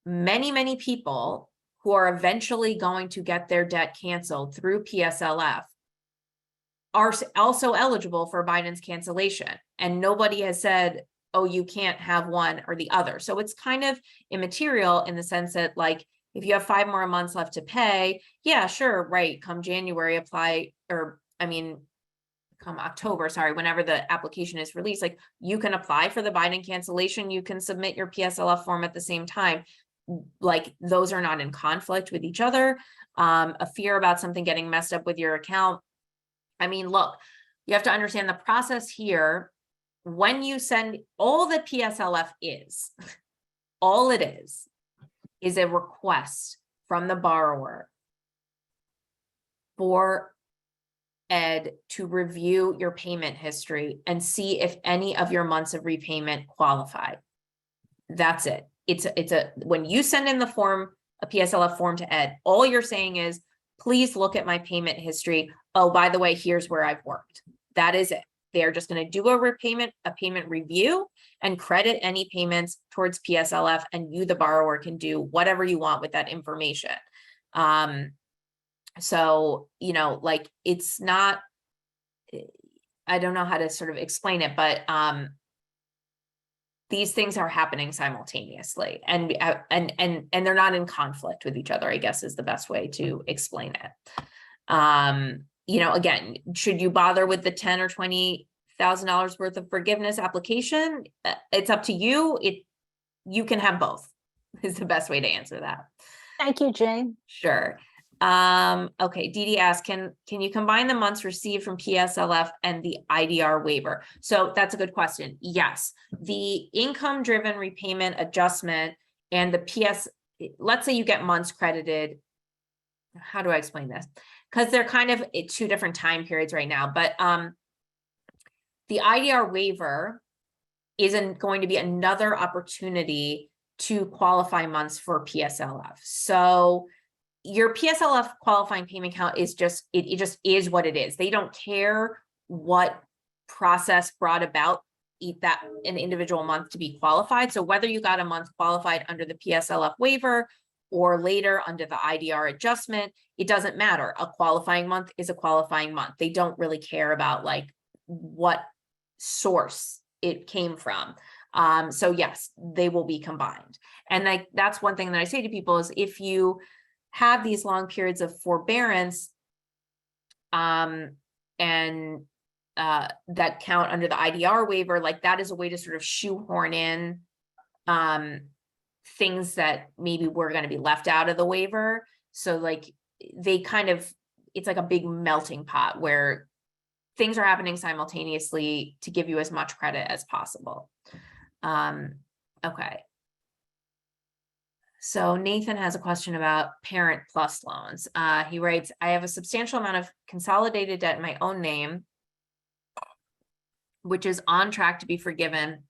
many people who are eventually going to get their debt canceled through PSLF are also eligible for Biden's cancellation. And nobody has said, oh, you can't have one or the other. So it's kind of immaterial in the sense that, like, if you have 5 more months left to pay, yeah, sure, right, come January, apply, or I mean, come October, sorry, whenever the application is released, like you can apply for the Biden cancellation, you can submit your PSLF form at the same time. Like those are not in conflict with each other. A fear about something getting messed up with your account. I mean, look, you have to understand the process here. When you send, all that PSLF is, all it is a request from the borrower for Ed to review your payment history and see if any of your months of repayment qualify. That's it. When you send in the form, a PSLF form to Ed, all you're saying is, please look at my payment history. Oh, by the way, here's where I've worked. That is it. They're just going to do a payment review and credit any payments towards PSLF, and you, the borrower, can do whatever you want with that information. So, you know, like it's not, I don't know how to sort of explain it, but these things are happening simultaneously, and they're not in conflict with each other, I guess is the best way to explain it. You know, again, should you bother with the $10,000 or $20,000 worth of forgiveness application? It's up to you. You can have both is the best way to answer that. Thank you, Jane. Sure. Okay, Dee Dee asks, can you combine the months received from PSLF and the IDR waiver? So that's a good question. Yes, the income driven repayment adjustment and the let's say you get months credited. How do I explain this? Because they're kind of at two different time periods right now, but the IDR waiver isn't going to be another opportunity to qualify months for PSLF. So your PSLF qualifying payment count is just, it just is what it is. They don't care what process brought about that an individual month to be qualified. So whether you got a month qualified under the PSLF waiver or later under the IDR adjustment, it doesn't matter. A qualifying month is a qualifying month. They don't really care about like what source it came from. So yes, they will be combined. And that's one thing that I say to people is if you have these long periods of forbearance that count under the IDR waiver, like that is a way to sort of shoehorn in things that maybe were going to be left out of the waiver. So like they kind of, it's like a big melting pot where things are happening simultaneously to give you as much credit as possible. Okay. So Nathan has a question about Parent Plus loans. He writes, I have a substantial amount of consolidated debt in my own name, which is on track to be forgiven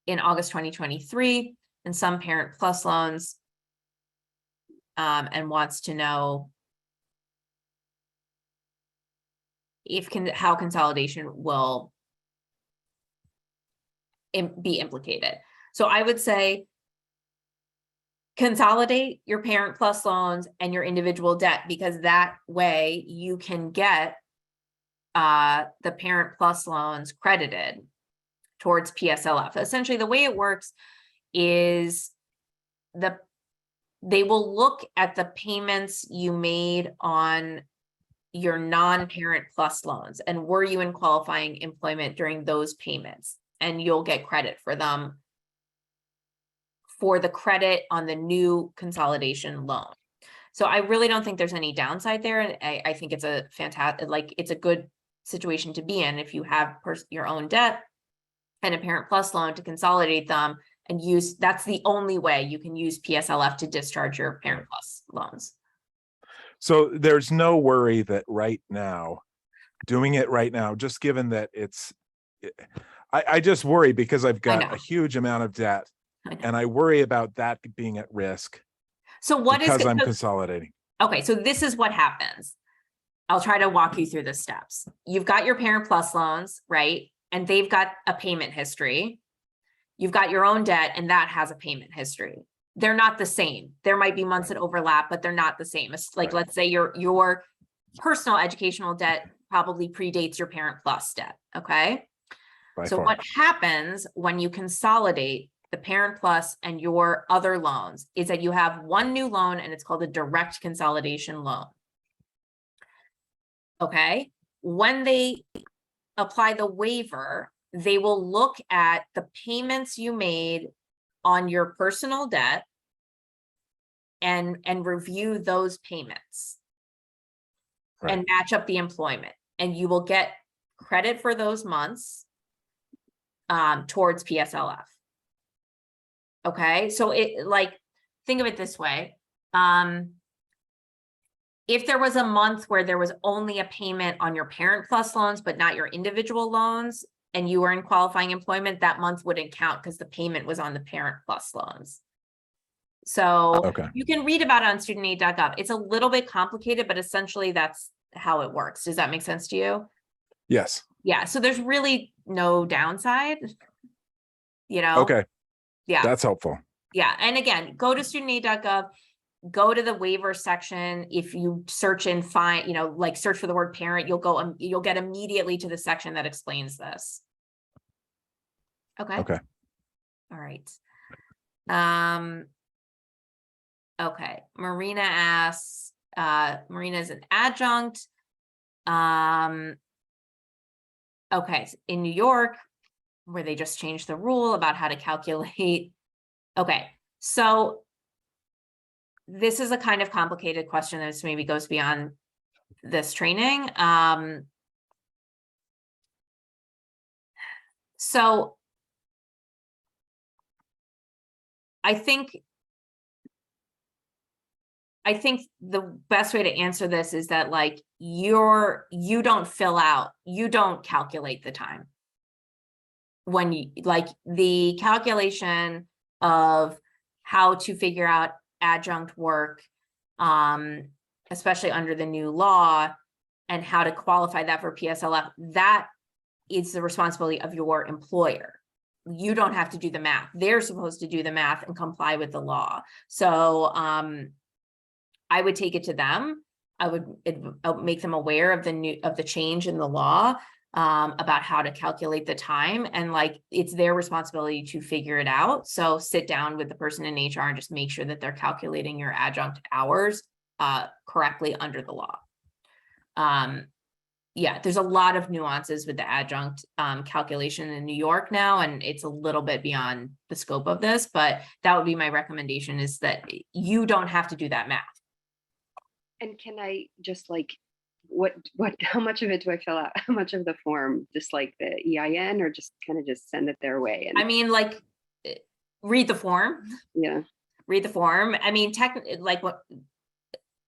in August 2023, and some Parent Plus loans, and wants to know how consolidation will be implicated. So I would say consolidate your Parent Plus loans and your individual debt, because that way you can get the Parent Plus loans credited towards PSLF. Essentially, the way it works is they will look at the payments you made on your non-Parent Plus loans, and were you in qualifying employment during those payments, and you'll get credit for them for the credit on the new consolidation loan. So I really don't think there's any downside there. And I think it's a fantastic, like it's a good situation to be in if you have your own debt and a Parent Plus loan to consolidate them and use, that's the only way you can use PSLF to discharge your Parent Plus loans. So there's no worry that right now, doing it right now, just given that I just worry because I've got a huge amount of debt and I worry about that being at risk. So what is it? Because I'm consolidating. Okay, so this is what happens. I'll try to walk you through the steps. You've got your Parent Plus loans, right? And they've got a payment history. You've got your own debt and that has a payment history. They're not the same. There might be months that overlap, but they're not the same. It's like, let's say your personal educational debt probably predates your Parent Plus debt, okay? So what happens when you consolidate the Parent Plus and your other loans is that you have one new loan and it's called a direct consolidation loan. Okay. When they apply the waiver, they will look at the payments you made on your personal debt and review those payments and match up the employment, and you will get credit for those months towards PSLF. Okay, so think of it this way. If there was a month where there was only a payment on your Parent Plus loans, but not your individual loans, and you were in qualifying employment, that month wouldn't count because the payment was on the Parent Plus loans. So you can read about it on studentaid.gov. It's a little bit complicated, but essentially that's how it works. Does that make sense to you? Yes. Yeah, so there's really no downside, you know? Okay. Yeah. That's helpful. Yeah, and again, go to studentaid.gov. go to the waiver section. If you search and find, like search for the word parent, you'll get immediately to the section that explains this. Okay. Okay. All right. Okay. Marina asks, Marina is an adjunct. Okay. In New York, where they just changed the rule about how to calculate. Okay. So this is a kind of complicated question that maybe goes beyond this training. So I think the best way to answer this is that like you don't calculate the time when you like the calculation of how to figure out adjunct work, especially under the new law, and how to qualify that for PSLF. That is the responsibility of your employer. You don't have to do the math. They're supposed to do the math and comply with the law. So I would take it to them. I would make them aware of the change in the law about how to calculate the time, and like it's their responsibility to figure it out. So sit down with the person in HR and just make sure that they're calculating your adjunct hours correctly under the law. Yeah, there's a lot of nuances with the adjunct calculation in New York now, and it's a little bit beyond the scope of this, but that would be my recommendation, is that you don't have to do that math. And can I just like, how much of it do I fill out? How much of the form? Just like the EIN, or just kind of just send it their way? And I mean, like, read the form. Yeah. Read the form. I mean,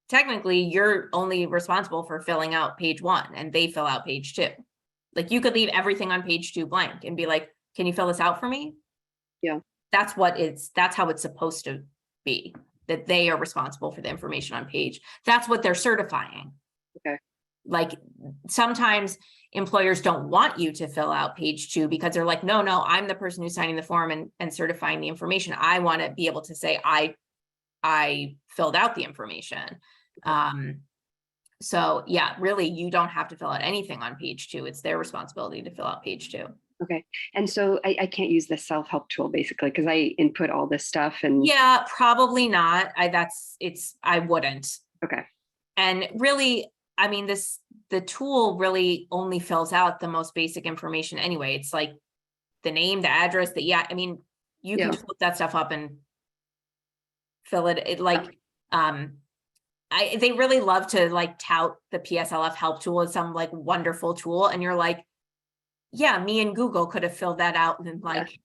technically you're only responsible for filling out page 1 and they fill out page 2. Like you could leave everything on page 2 blank and be like, can you fill this out for me? Yeah. That's how it's supposed to be, that they are responsible for the information on page. That's what they're certifying. Okay. Like sometimes employers don't want you to fill out page 2 because they're like, no, I'm the person who's signing the form and certifying the information. I want to be able to say I filled out the information. So yeah, really, you don't have to fill out anything on page 2. It's their responsibility to fill out page 2. Okay. And so I can't use the self-help tool basically because I input all this stuff and. Yeah, probably not. I wouldn't. Okay. And really, I mean, the tool really only fills out the most basic information anyway. It's like the name, the address, I mean, you can just look that stuff up and fill it. They really love to like tout the PSLF help tool as some like wonderful tool. And you're like, yeah, me and Google could have filled that out in like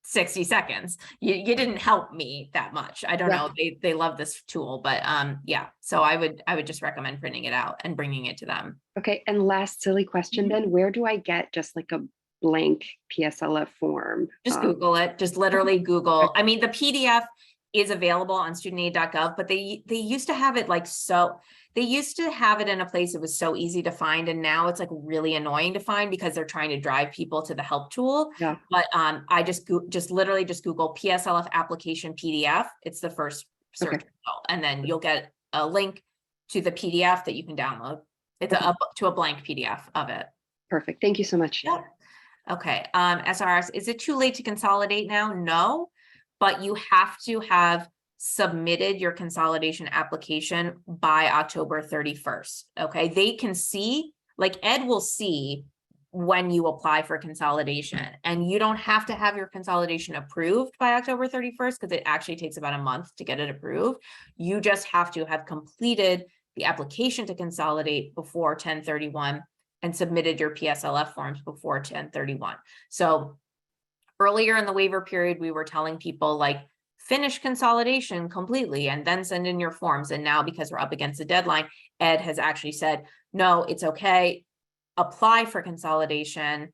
60 seconds. You didn't help me that much. I don't know. They love this tool, but yeah. So I would just recommend printing it out and bringing it to them. Okay. And last silly question then, where do I get just like a blank PSLF form? Just Google it. Just literally Google. I mean, the PDF is available on studentaid.gov, but they used to have it they used to have it in a place it was so easy to find, and now it's like really annoying to find because they're trying to drive people to the help tool. Yeah. But I just literally Google PSLF application PDF. It's the first search result, and then you'll get a link to the PDF that you can download. It's up to a blank PDF of it. Perfect. Thank you so much. Yeah. Okay. SRS, is it too late to consolidate now? No. But you have to have submitted your consolidation application by October 31st. Okay. They can see, like Ed will see when you apply for consolidation, and you don't have to have your consolidation approved by October 31st because it actually takes about a month to get it approved. You just have to have completed the application to consolidate before 10/31 and submitted your PSLF forms before 10/31. So earlier in the waiver period, we were telling people like finish consolidation completely and then send in your forms. And now because we're up against the deadline, Ed has actually said, no, it's okay. Apply for consolidation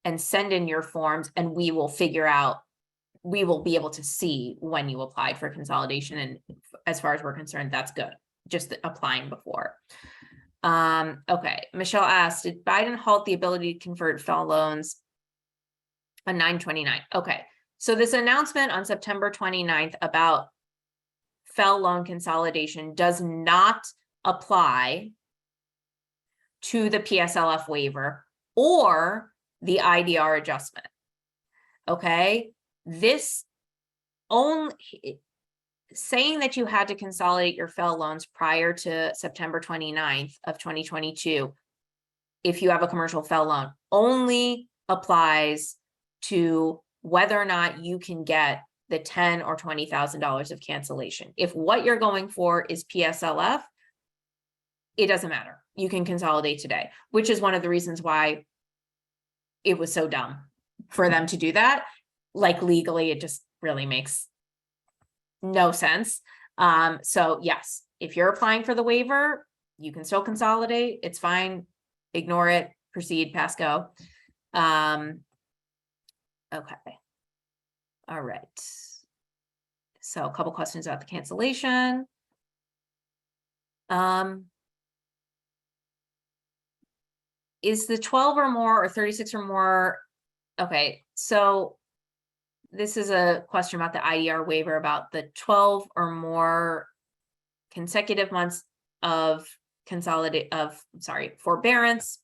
and send in your forms, and we will be able to see when you applied for consolidation. And as far as we're concerned, that's good. Just applying before. Okay. Michelle asked, did Biden halt the ability to convert FFEL loans on 9/29? Okay. So this announcement on September 29th about FFEL loan consolidation does not apply to the PSLF waiver or the IDR adjustment. Okay, this only saying that you had to consolidate your FFEL loans prior to September 29th of 2022, if you have a commercial FFEL loan, only applies to whether or not you can get the $10,000 or $20,000 of cancellation. If what you're going for is PSLF, it doesn't matter. You can consolidate today, which is one of the reasons why it was so dumb for them to do that. Like legally, it just really makes no sense. So yes, if you're applying for the waiver, you can still consolidate. It's fine. Ignore it, proceed, pass go. Okay. All right. So a couple questions about the cancellation. Is the 12 or more or 36 or more? Okay, so this is a question about the IDR waiver about the 12 or more consecutive months of forbearance,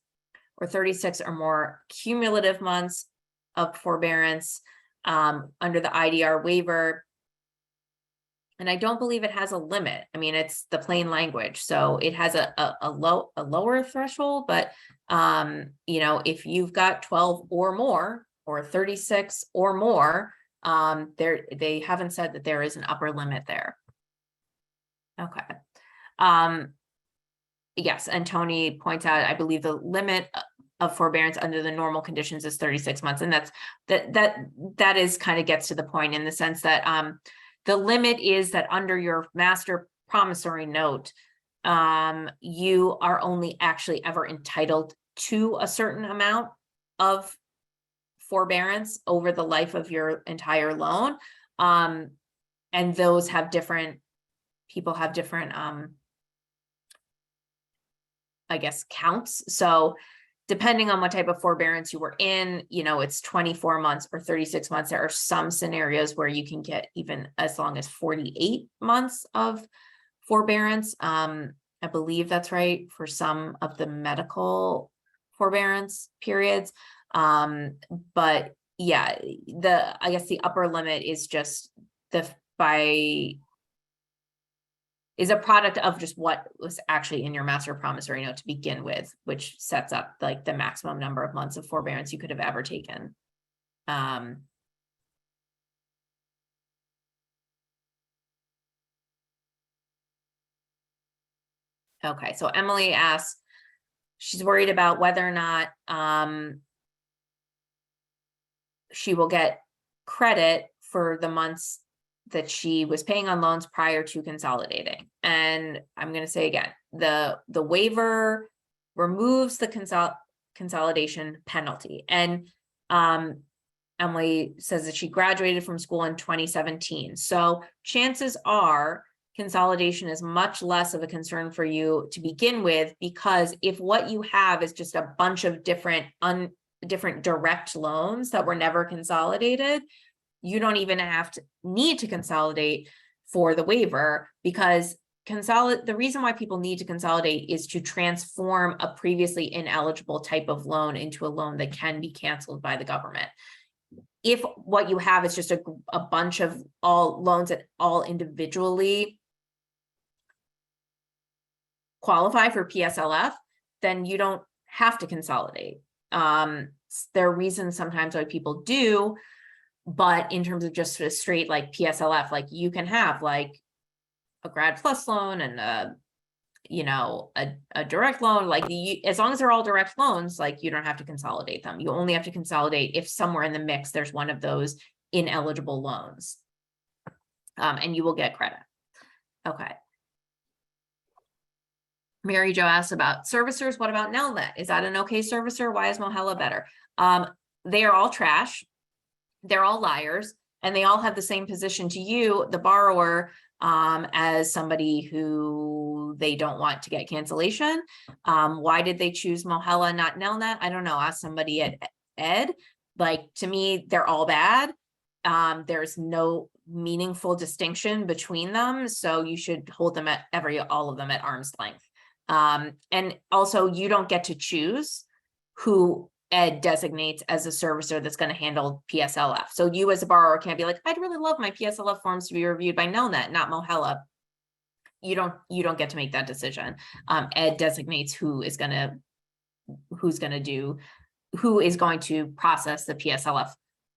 or 36 or more cumulative months of forbearance under the IDR waiver. And I don't believe it has a limit. I mean, it's the plain language, so it has a lower threshold, but you know, if you've got 12 or more or 36 or more, they haven't said that there is an upper limit there. Okay. Yes, and Tony points out, I believe the limit of forbearance under the normal conditions is 36 months, and that is kind of gets to the point in the sense that the limit is that under your master promissory note, you are only actually ever entitled to a certain amount of forbearance over the life of your entire loan. And those have different, people have different, I guess, counts. So depending on what type of forbearance you were in, you know, it's 24 months or 36 months. There are some scenarios where you can get even as long as 48 months of forbearance. I believe that's right for some of the medical forbearance periods. But yeah, I guess the upper limit is just is a product of just what was actually in your master promissory note to begin with, which sets up like the maximum number of months of forbearance you could have ever taken. Okay, so Emily asks, she's worried about whether or not she will get credit for the months that she was paying on loans prior to consolidating. And I'm going to say again, the waiver removes the consolidation penalty. And Emily says that she graduated from school in 2017. So chances are consolidation is much less of a concern for you to begin with, because if what you have is just a bunch of different direct loans that were never consolidated, you don't even need to consolidate for the waiver, because the reason why people need to consolidate is to transform a previously ineligible type of loan into a loan that can be canceled by the government. If what you have is just a bunch of all loans that all individually qualify for PSLF, then you don't have to consolidate. There are reasons sometimes why people do, but in terms of just a straight like PSLF, like you can have like a grad plus loan and a direct loan, like as long as they're all direct loans, like you don't have to consolidate them. You only have to consolidate if somewhere in the mix there's one of those ineligible loans, and you will get credit. Okay. Mary Jo asked about servicers. What about Nelnet? Is that an okay servicer? Why is Mahala better? They are all trash. They're all liars, and they all have the same position to you, the borrower, as somebody who they don't want to get cancellation. Why did they choose Mahala, not Nelnet? I don't know. Ask somebody at Ed. Like, to me, they're all bad. There's no meaningful distinction between them. So you should hold them at all of them at arm's length. And also you don't get to choose who Ed designates as a servicer that's going to handle PSLF. So you as a borrower can't be like, I'd really love my PSLF forms to be reviewed by Nelnet, not Mahala. You don't get to make that decision. Ed designates who is going to process the PSLF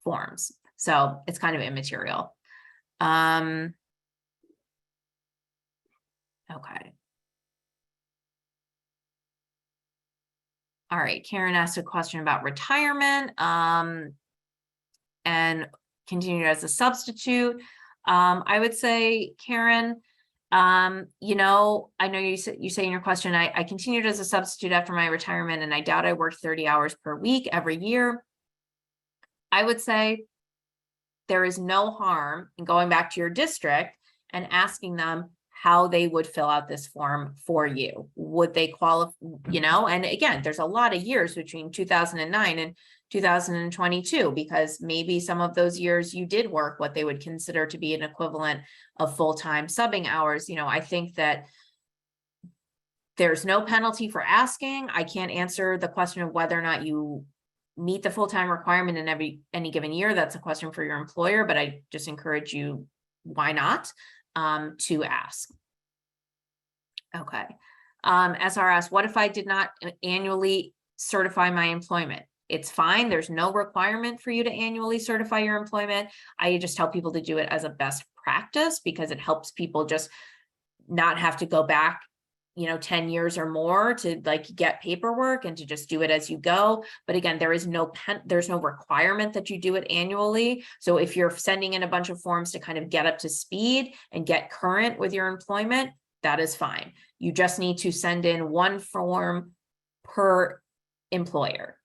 forms. So it's kind of immaterial. Okay. All right, Karen asked a question about retirement and continued as a substitute. I would say, Karen, you know, I know you say in your question, I continued as a substitute after my retirement, and I doubt I worked 30 hours per week every year. I would say there is no harm in going back to your district and asking them how they would fill out this form for you. Would they qualify, you know? And again, there's a lot of years between 2009 and 2022, because maybe some of those years you did work what they would consider to be an equivalent of full-time subbing hours. You know, I think that there's no penalty for asking. I can't answer the question of whether or not you meet the full-time requirement in any given year. That's a question for your employer, but I just encourage you, why not, to ask. Okay. SRS, what if I did not annually certify my employment? It's fine. There's no requirement for you to annually certify your employment. I just tell people to do it as a best practice because it helps people just not have to go back, you know, 10 years or more to like get paperwork, and to just do it as you go. But again, there's no requirement that you do it annually. So if you're sending in a bunch of forms to kind of get up to speed and get current with your employment, that is fine. You just need to send in one form per employer.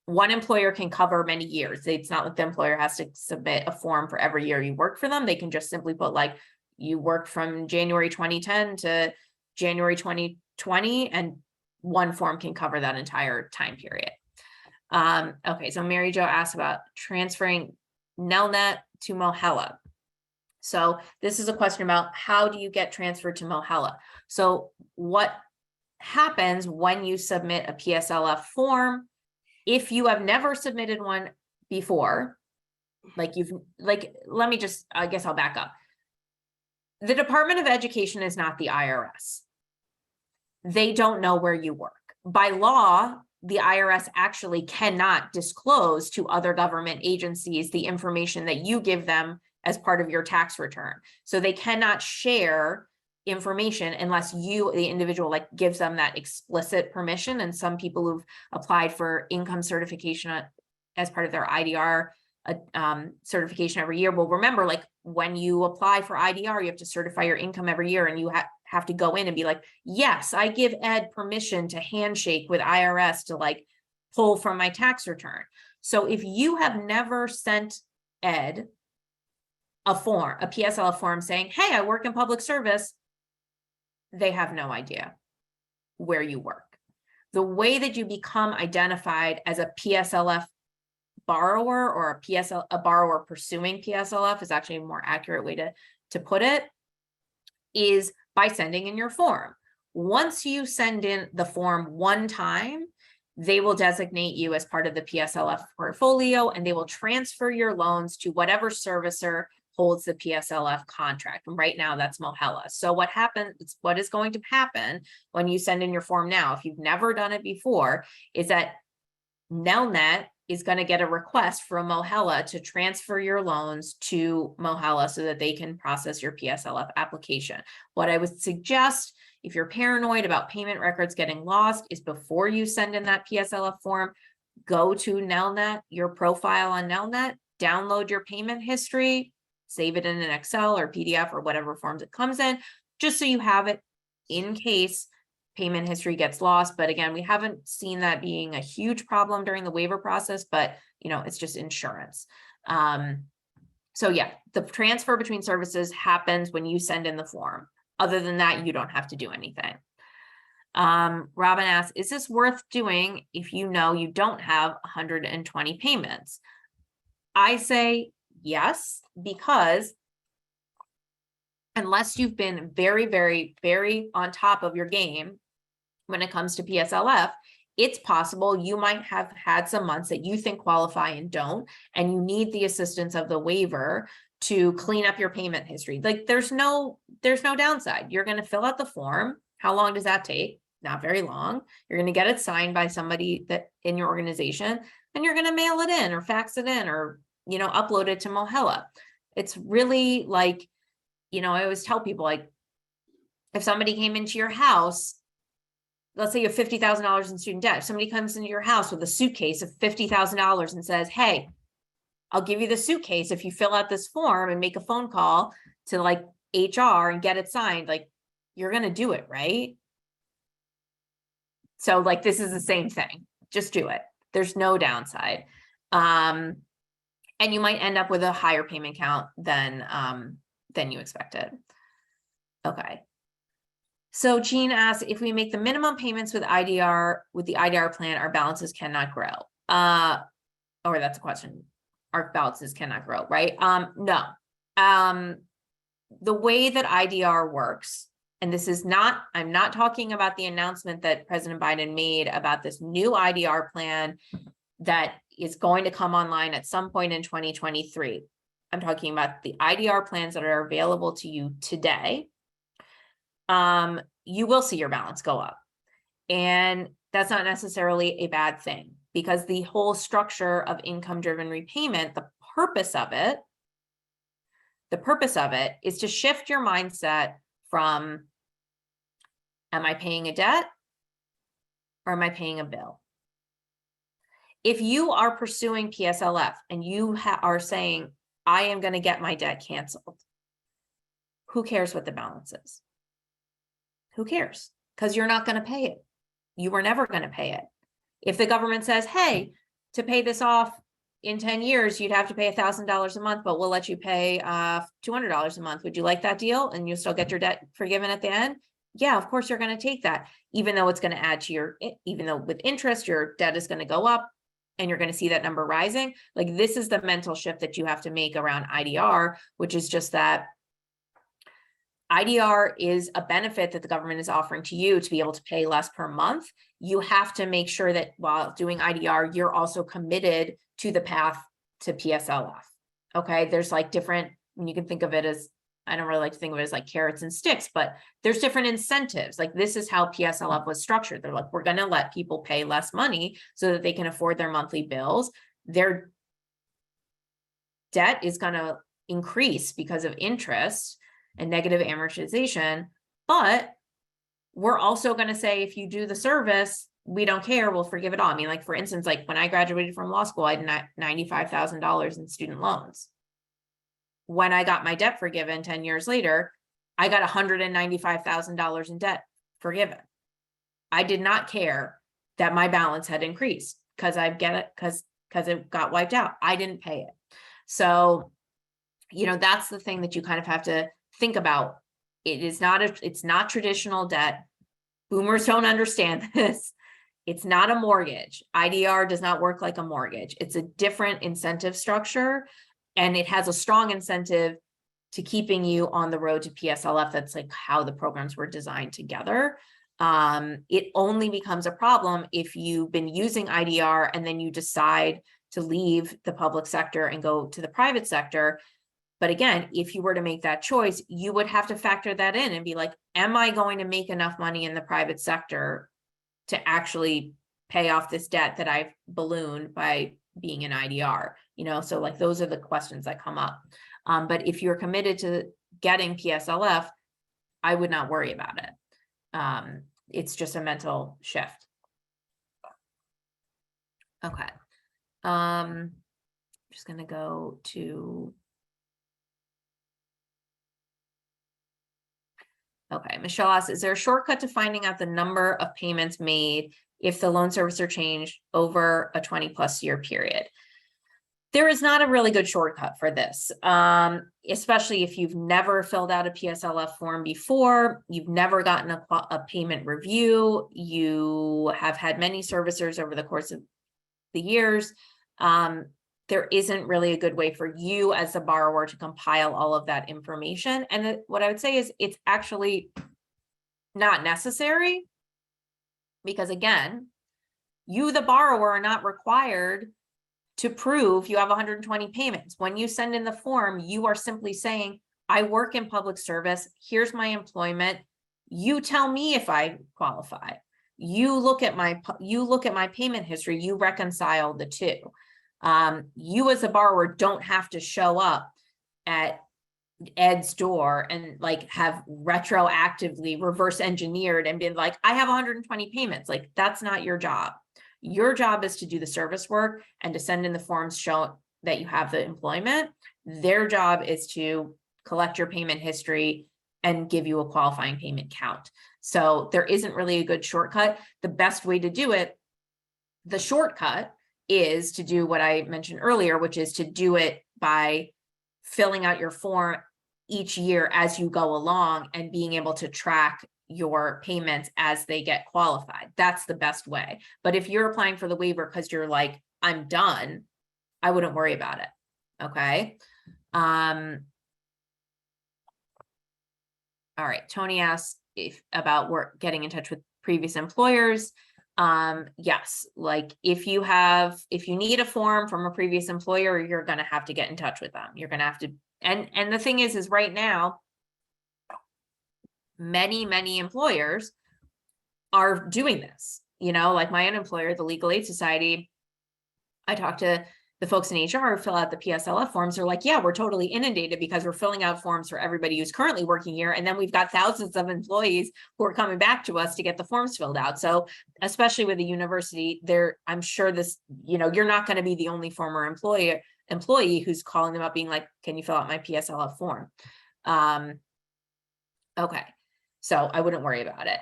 One employer can cover many years. It's not like the employer has to submit a form for every year you work for them. They can just simply put like, you worked from January 2010 to January 2020, and one form can cover that entire time period. Okay, so Mary Jo asked about transferring Nelnet to Mahala. So this is a question about how do you get transferred to Mahala? So what happens when you submit a PSLF form, if you have never submitted one before, I guess I'll back up. The Department of Education is not the IRS. They don't know where you work. By law, the IRS actually cannot disclose to other government agencies the information that you give them as part of your tax return. So they cannot share information unless you, the individual, like gives them that explicit permission. And some people who've applied for income certification as part of their IDR certification every year. Well, remember, like when you apply for IDR, you have to certify your income every year, and you have to go in and be like, yes, I give Ed permission to handshake with IRS to like pull from my tax return. So if you have never sent Ed a form, a PSLF form saying, hey, I work in public service, they have no idea where you work. The way that you become identified as a PSLF borrower, or a borrower pursuing PSLF is actually a more accurate way to put it, is by sending in your form. Once you send in the form one time, they will designate you as part of the PSLF portfolio, and they will transfer your loans to whatever servicer holds the PSLF contract. And right now that's Mahala. So what is going to happen when you send in your form now, if you've never done it before, is that Nelnet is going to get a request from Mahala to transfer your loans to Mahala so that they can process your PSLF application. What I would suggest, if you're paranoid about payment records getting lost, is before you send in that PSLF form, go to Nelnet, your profile on Nelnet, download your payment history, save it in an Excel or PDF or whatever forms it comes in, just so you have it in case payment history gets lost. But again, we haven't seen that being a huge problem during the waiver process, but you know, it's just insurance. So yeah, the transfer between services happens when you send in the form. Other than that, you don't have to do anything. Robin asks, is this worth doing if you know you don't have 120 payments? I say yes, because unless you've been very, very, very on top of your game when it comes to PSLF, it's possible you might have had some months that you think qualify and don't, and you need the assistance of the waiver to clean up your payment history. Like there's no downside. You're going to fill out the form. How long does that take? Not very long. You're going to get it signed by somebody that in your organization, and you're going to mail it in or fax it in or, you know, upload it to Mahala. It's really like, you know, I always tell people, like, if somebody came into your house, let's say you have $50,000 in student debt. If somebody comes into your house with a suitcase of $50,000 and says, hey, I'll give you the suitcase if you fill out this form and make a phone call to like HR and get it signed, like you're going to do it, right? So like, this is the same thing. Just do it. There's no downside. And you might end up with a higher payment count than you expected. Okay. So Jean asks, if we make the minimum payments with the IDR plan, our balances cannot grow. Or that's a question. Our balances cannot grow, right? No. The way that IDR works, and this is not, I'm not talking about the announcement that President Biden made about this new IDR plan that is going to come online at some point in 2023. I'm talking about the IDR plans that are available to you today. You will see your balance go up. And that's not necessarily a bad thing, because the whole structure of income-driven repayment, the purpose of it is to shift your mindset from, am I paying a debt or am I paying a bill? If you are pursuing PSLF and you are saying, I am going to get my debt canceled, who cares what the balance is? Who cares? Because you're not going to pay it. You were never going to pay it. If the government says, hey, to pay this off in 10 years, you'd have to pay $1,000 a month, but we'll let you pay $200 a month. Would you like that deal? And you'll still get your debt forgiven at the end? Yeah, of course you're going to take that, even though it's going to add to your, even though with interest, your debt is going to go up and you're going to see that number rising. Like, this is the mental shift that you have to make around IDR, which is just that IDR is a benefit that the government is offering to you to be able to pay less per month. You have to make sure that while doing IDR, you're also committed to the path to PSLF. Okay, there's like different, you can think of it as, I don't really like to think of it as like carrots and sticks, but there's different incentives. Like, this is how PSLF was structured. They're like, we're going to let people pay less money so that they can afford their monthly bills. Their debt is going to increase because of interest and negative amortization, but we're also going to say, if you do the service, we don't care, we'll forgive it all. I mean, like, for instance, like when I graduated from law school, I had $95,000 in student loans. When I got my debt forgiven 10 years later, I got $195,000 in debt forgiven. I did not care that my balance had increased because it got wiped out. I didn't pay it. So, you know, that's the thing that you kind of have to think about. It's not traditional debt. Boomers don't understand this. It's not a mortgage. IDR does not work like a mortgage. It's a different incentive structure, and it has a strong incentive to keeping you on the road to PSLF. That's like how the programs were designed together. It only becomes a problem if you've been using IDR and then you decide to leave the public sector and go to the private sector. But again, if you were to make that choice, you would have to factor that in and be like, am I going to make enough money in the private sector to actually pay off this debt that I've ballooned by being an IDR? You know, so like, those are the questions that come up. But if you're committed to getting PSLF, I would not worry about it. It's just a mental shift. Okay. I'm just going to go to. Okay, Michelle asks, is there a shortcut to finding out the number of payments made if the loan servicer changed over a 20+ year period? There is not a really good shortcut for this, especially if you've never filled out a PSLF form before, you've never gotten a payment review, you have had many servicers over the course of the years. there isn't really a good way for you as a borrower to compile all of that information. And what I would say is it's actually not necessary, because again, you, the borrower, are not required to prove you have 120 payments. When you send in the form, you are simply saying, I work in public service, here's my employment, you tell me if I qualify. You look at my payment history, you reconcile the two. You as a borrower don't have to show up at Ed's door and like have retroactively reverse engineered and been like, I have 120 payments. Like, that's not your job. Your job is to do the service work and to send in the forms showing that you have the employment. Their job is to collect your payment history and give you a qualifying payment count. So there isn't really a good shortcut. The best way to do it, the shortcut, is to do what I mentioned earlier, which is to do it by filling out your form each year as you go along and being able to track your payments as they get qualified. That's the best way. But if you're applying for the waiver because you're like, I'm done, I wouldn't worry about it. Okay. All right. Tony asked about getting in touch with previous employers. Yes, like if you need a form from a previous employer, you're going to have to get in touch with them. You're going to have to, and the thing is right now, many employers are doing this, like my own employer, the Legal Aid Society. I talked to the folks in HR who fill out the PSLF forms. They're like, yeah, we're totally inundated because we're filling out forms for everybody who's currently working here. And then we've got thousands of employees who are coming back to us to get the forms filled out. So especially with the university there, I'm sure this, you're not going to be the only former employee who's calling them up being like, can you fill out my PSLF form? Okay. So I wouldn't worry about it.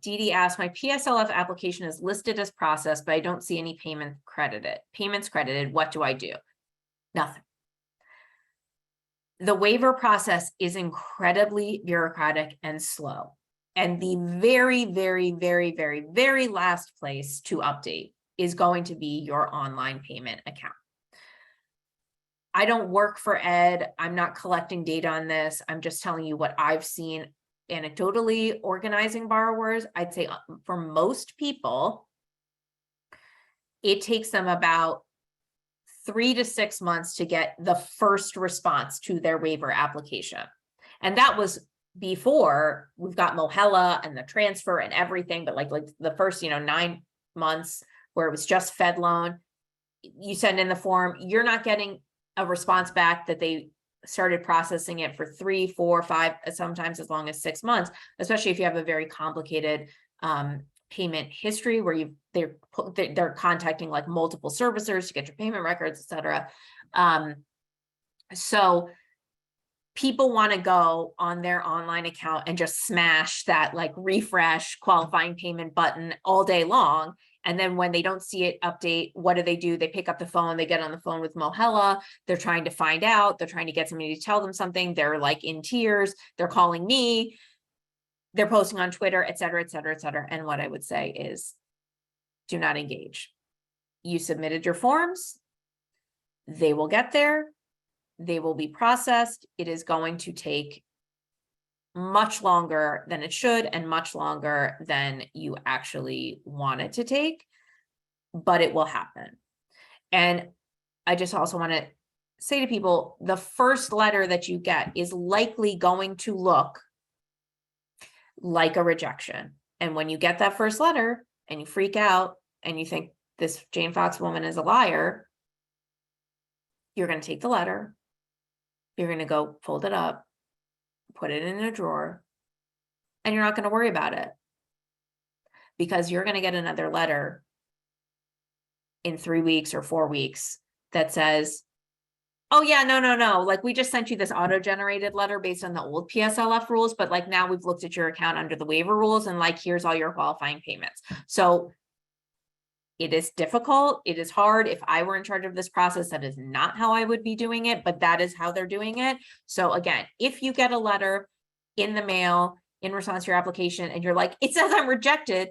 Dee Dee asked, my PSLF application is listed as processed, but I don't see any payments credited. What do I do? Nothing. The waiver process is incredibly bureaucratic and slow. And the very last place to update is going to be your online payment account. I don't work for Ed. I'm not collecting data on this. I'm just telling you what I've seen anecdotally organizing borrowers. I'd say for most people, it takes them about 3 to 6 months to get the first response to their waiver application. And that was before we've got Mahala and the transfer and everything, but like the first, 9 months where it was just Fed loan, you send in the form, you're not getting a response back that they started processing it for 3, 4, 5, sometimes as long as 6 months, especially if you have a very complicated payment history where they're contacting like multiple servicers to get your payment records, etc. So people want to go on their online account and just smash that like refresh qualifying payment button all day long. And then when they don't see it update, what do? They pick up the phone, they get on the phone with Mahala, they're trying to find out, they're trying to get somebody to tell them something, they're like in tears, they're calling me, they're posting on Twitter, et cetera, et cetera, et cetera. And what I would say is, do not engage. You submitted your forms, they will get there, they will be processed. It is going to take much longer than it should and much longer than you actually want it to take, but it will happen. And I just also want to say to people, the first letter that you get is likely going to look like a rejection. And when you get that first letter and you freak out and you think this Jane Fox woman is a liar, you're going to take the letter, you're going to go fold it up, put it in a drawer, and you're not going to worry about it, because you're going to get another letter in 3 weeks or 4 weeks that says, oh yeah, no, like we just sent you this auto-generated letter based on the old PSLF rules, but like now we've looked at your account under the waiver rules and like here's all your qualifying payments. So it is difficult, it is hard. If I were in charge of this process, that is not how I would be doing it, but that is how they're doing it. So again, if you get a letter in the mail in response to your application and you're like, it says I'm rejected,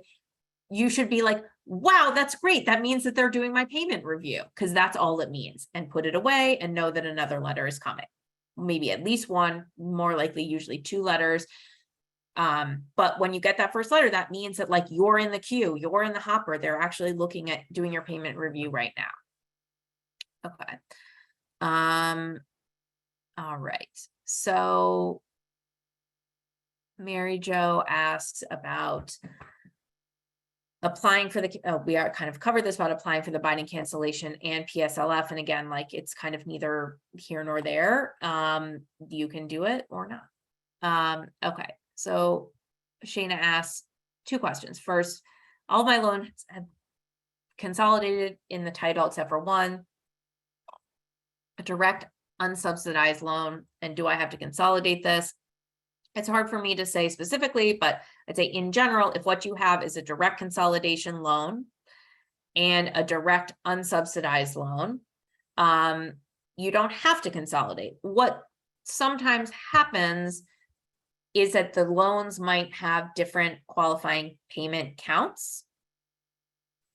you should be like, wow, that's great. That means that they're doing my payment review, because that's all it means, and put it away and know that another letter is coming. Maybe at least one, more likely, usually 2 letters. But when you get that first letter, that means that like you're in the queue, you're in the hopper. They're actually looking at doing your payment review right now. Okay. All right. So Mary Jo asks about applying for the, we are kind of covered this about applying for the binding cancellation and PSLF. And again, like it's kind of neither here nor there. You can do it or not. Okay. So Shayna asks 2 questions. First, all of my loans have consolidated in the title except for one, a direct unsubsidized loan. And do I have to consolidate this? It's hard for me to say specifically, but I'd say in general, if what you have is a direct consolidation loan and a direct unsubsidized loan, you don't have to consolidate. What sometimes happens is that the loans might have different qualifying payment counts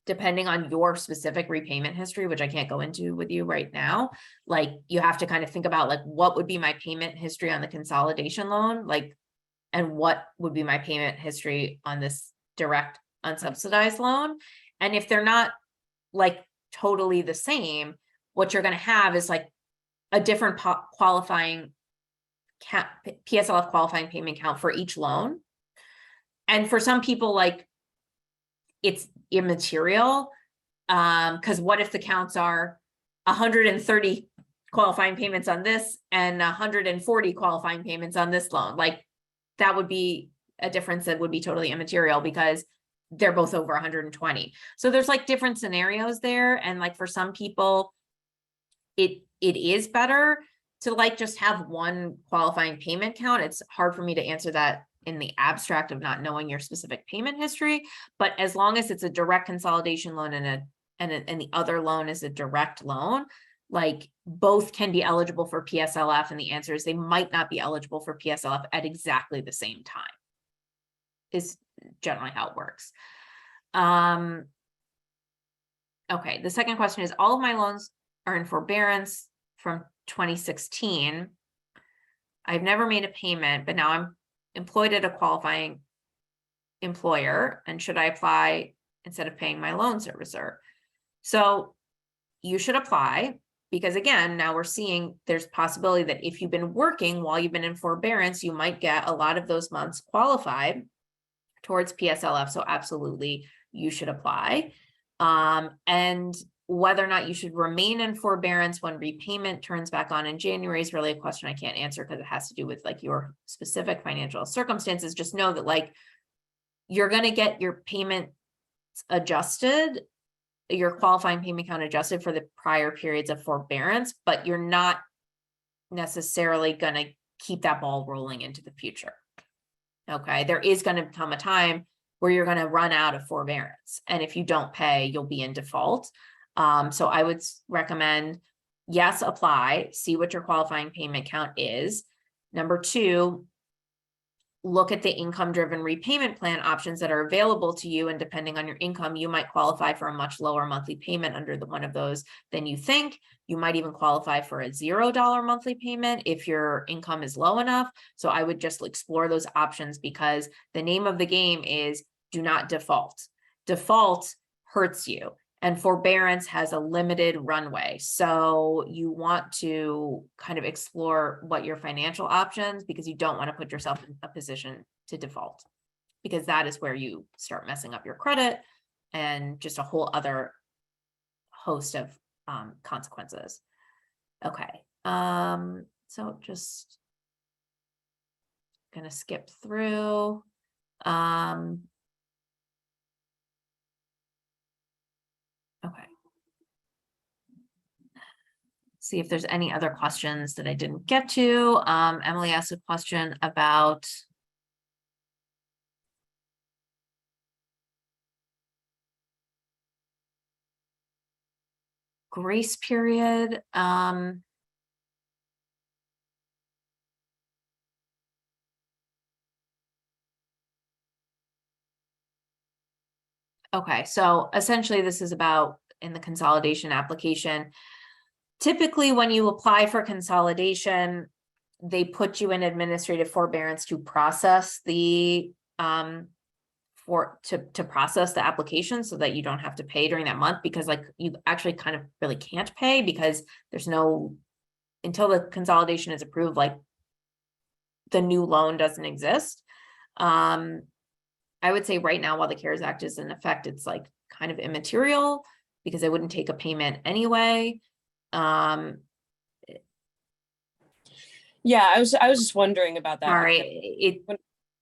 depending on your specific repayment history, which I can't go into with you right now. Like you have to kind of think about like, what would be my payment history on the consolidation loan? Like, and what would be my payment history on this direct unsubsidized loan? And if they're not like totally the same, what you're going to have is like a different qualifying PSLF qualifying payment count for each loan. And for some people, like it's immaterial, because what if the counts are 130 qualifying payments on this and 140 qualifying payments on this loan? Like that would be a difference that would be totally immaterial because they're both over 120. So there's like different scenarios there. And like for some people, it is better to like just have one qualifying payment count. It's hard for me to answer that in the abstract of not knowing your specific payment history, but as long as it's a direct consolidation loan and the other loan is a direct loan, like both can be eligible for PSLF, and the answer is they might not be eligible for PSLF at exactly the same time, is generally how it works. Okay, the second question is, all of my loans are in forbearance from 2016. I've never made a payment, but now I'm employed at a qualifying employer, and should I apply instead of paying my loan servicer? So you should apply, because again, now we're seeing there's possibility that if you've been working while you've been in forbearance, you might get a lot of those months qualified towards PSLF. So absolutely, you should apply. And whether or not you should remain in forbearance when repayment turns back on in January is really a question I can't answer because it has to do with like your specific financial circumstances. Just know that like you're going to get your payment adjusted, your qualifying payment count adjusted for the prior periods of forbearance, but you're not necessarily going to keep that ball rolling into the future. Okay, there is going to come a time where you're going to run out of forbearance, and if you don't pay, you'll be in default. So I would recommend, yes, apply, see what your qualifying payment count is. Number 2, look at the income-driven repayment plan options that are available to you, and depending on your income, you might qualify for a much lower monthly payment under one of those than you think. You might even qualify for a $0 monthly payment if your income is low enough. So I would just explore those options, because the name of the game is do not default. Default hurts you, and forbearance has a limited runway. So you want to kind of explore what your financial options, because you don't want to put yourself in a position to default, because that is where you start messing up your credit and just a whole other host of consequences. Okay. So just gonna skip through. Okay. See if there's any other questions that I didn't get to. Emily asked a question about grace period. Okay, so essentially this is about in the consolidation application. Typically, when you apply for consolidation, they put you in administrative forbearance to process the to process the application so that you don't have to pay during that month, because like you actually kind of really can't pay because there's no, until the consolidation is approved, like the new loan doesn't exist. I would say right now, while the CARES Act is in effect, it's like kind of immaterial because they wouldn't take a payment anyway. Yeah, I was just wondering about that. Sorry,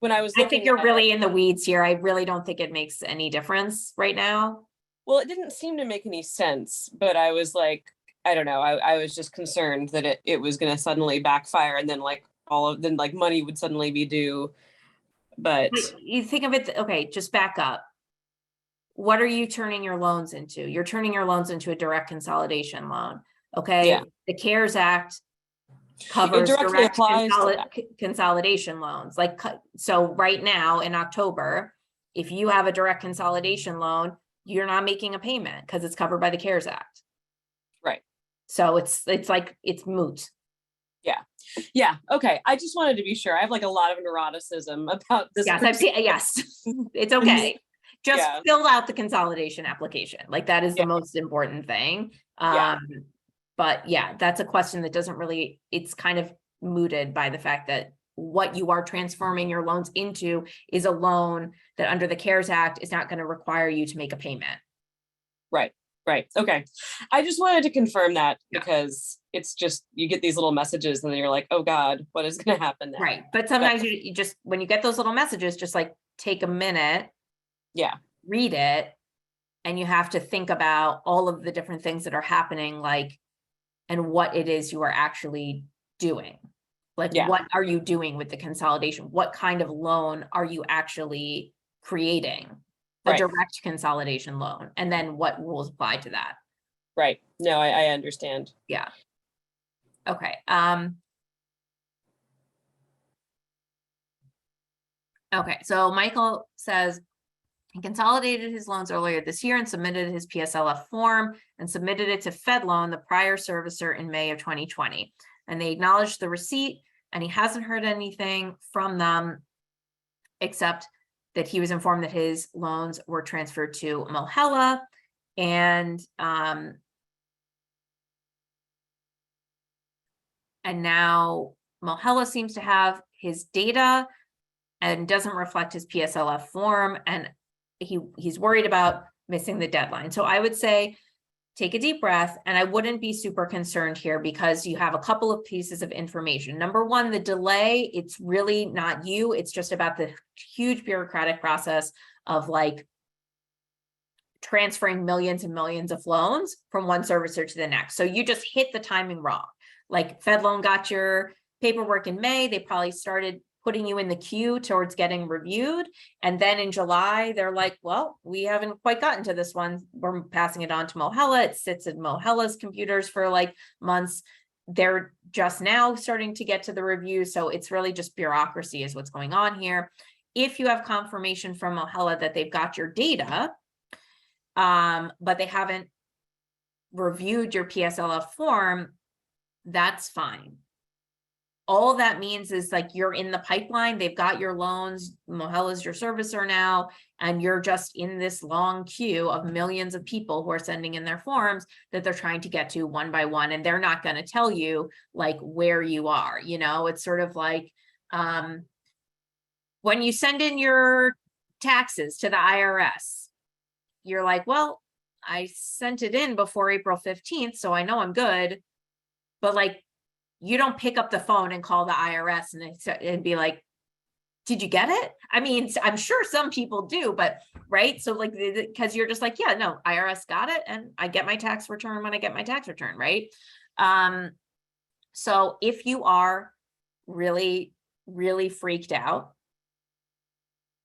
When I was I think you're at really in the weeds here. I really don't think it makes any difference right now. Well, it didn't seem to make any sense, but I was like, I don't know. I was just concerned that it was going to suddenly backfire, and then like money would suddenly be due. But you think of it, okay, just back up. What are you turning your loans into? You're turning your loans into a direct consolidation loan. Okay. Yeah. The CARES Act covers direct consolidation loans. Like, so right now in October, if you have a direct consolidation loan, you're not making a payment because it's covered by the CARES Act. Right. So it's like, it's moot. Yeah. Okay. I just wanted to be sure. I have like a lot of neuroticism about this. Yes, yes, it's okay. Just fill out the consolidation application. Like that is the most important thing. But yeah, that's a question that doesn't really, it's kind of mooted by the fact that what you are transforming your loans into is a loan that under the CARES Act is not going to require you to make a payment. Right. Okay. I just wanted to confirm that because it's just, you get these little messages and then you're like, oh God, what is going to happen now? Right. But sometimes you just, when you get those little messages, just like take a minute, read it, and you have to think about all of the different things that are happening, like, and what it is you are actually doing. Like, what are you doing with the consolidation? What kind of loan are you actually creating? A direct consolidation loan, and then what rules apply to that? Right. No, I understand. Yeah. Okay. Okay. So Michael says he consolidated his loans earlier this year and submitted his PSLF form and submitted it to FedLoan, the prior servicer, in May of 2020. And they acknowledged the receipt, and he hasn't heard anything from them except that he was informed that his loans were transferred to Mahala, and now Mahala seems to have his data and doesn't reflect his PSLF form, and he's worried about missing the deadline. So I would say take a deep breath, and I wouldn't be super concerned here because you have a couple of pieces of information. Number one, the delay, it's really not you. It's just about the huge bureaucratic process of like transferring millions and millions of loans from one servicer to the next. So you just hit the timing wrong. Like FedLoan got your paperwork in May. They probably started putting you in the queue towards getting reviewed. And then in July, they're like, well, we haven't quite gotten to this one. We're passing it on to Mahala. It sits in Mahala's computers for like months. They're just now starting to get to the review. So it's really just bureaucracy is what's going on here. If you have confirmation from Mahala that they've got your data, but they haven't reviewed your PSLF form, that's fine. All that means is like you're in the pipeline, they've got your loans, Mahala's your servicer now, and you're just in this long queue of millions of people who are sending in their forms that they're trying to get to one by one, and they're not going to tell you like where you are. You know, it's sort of like when you send in your taxes to the IRS, you're like, well, I sent it in before April 15th, so I know I'm good. But like, you don't pick up the phone and call the IRS and be like, did you get it? I mean, I'm sure some people do, but right. So like, because you're just like, yeah, no, IRS got it. And I get my tax return when I get my tax return. Right. So if you are really, really freaked out,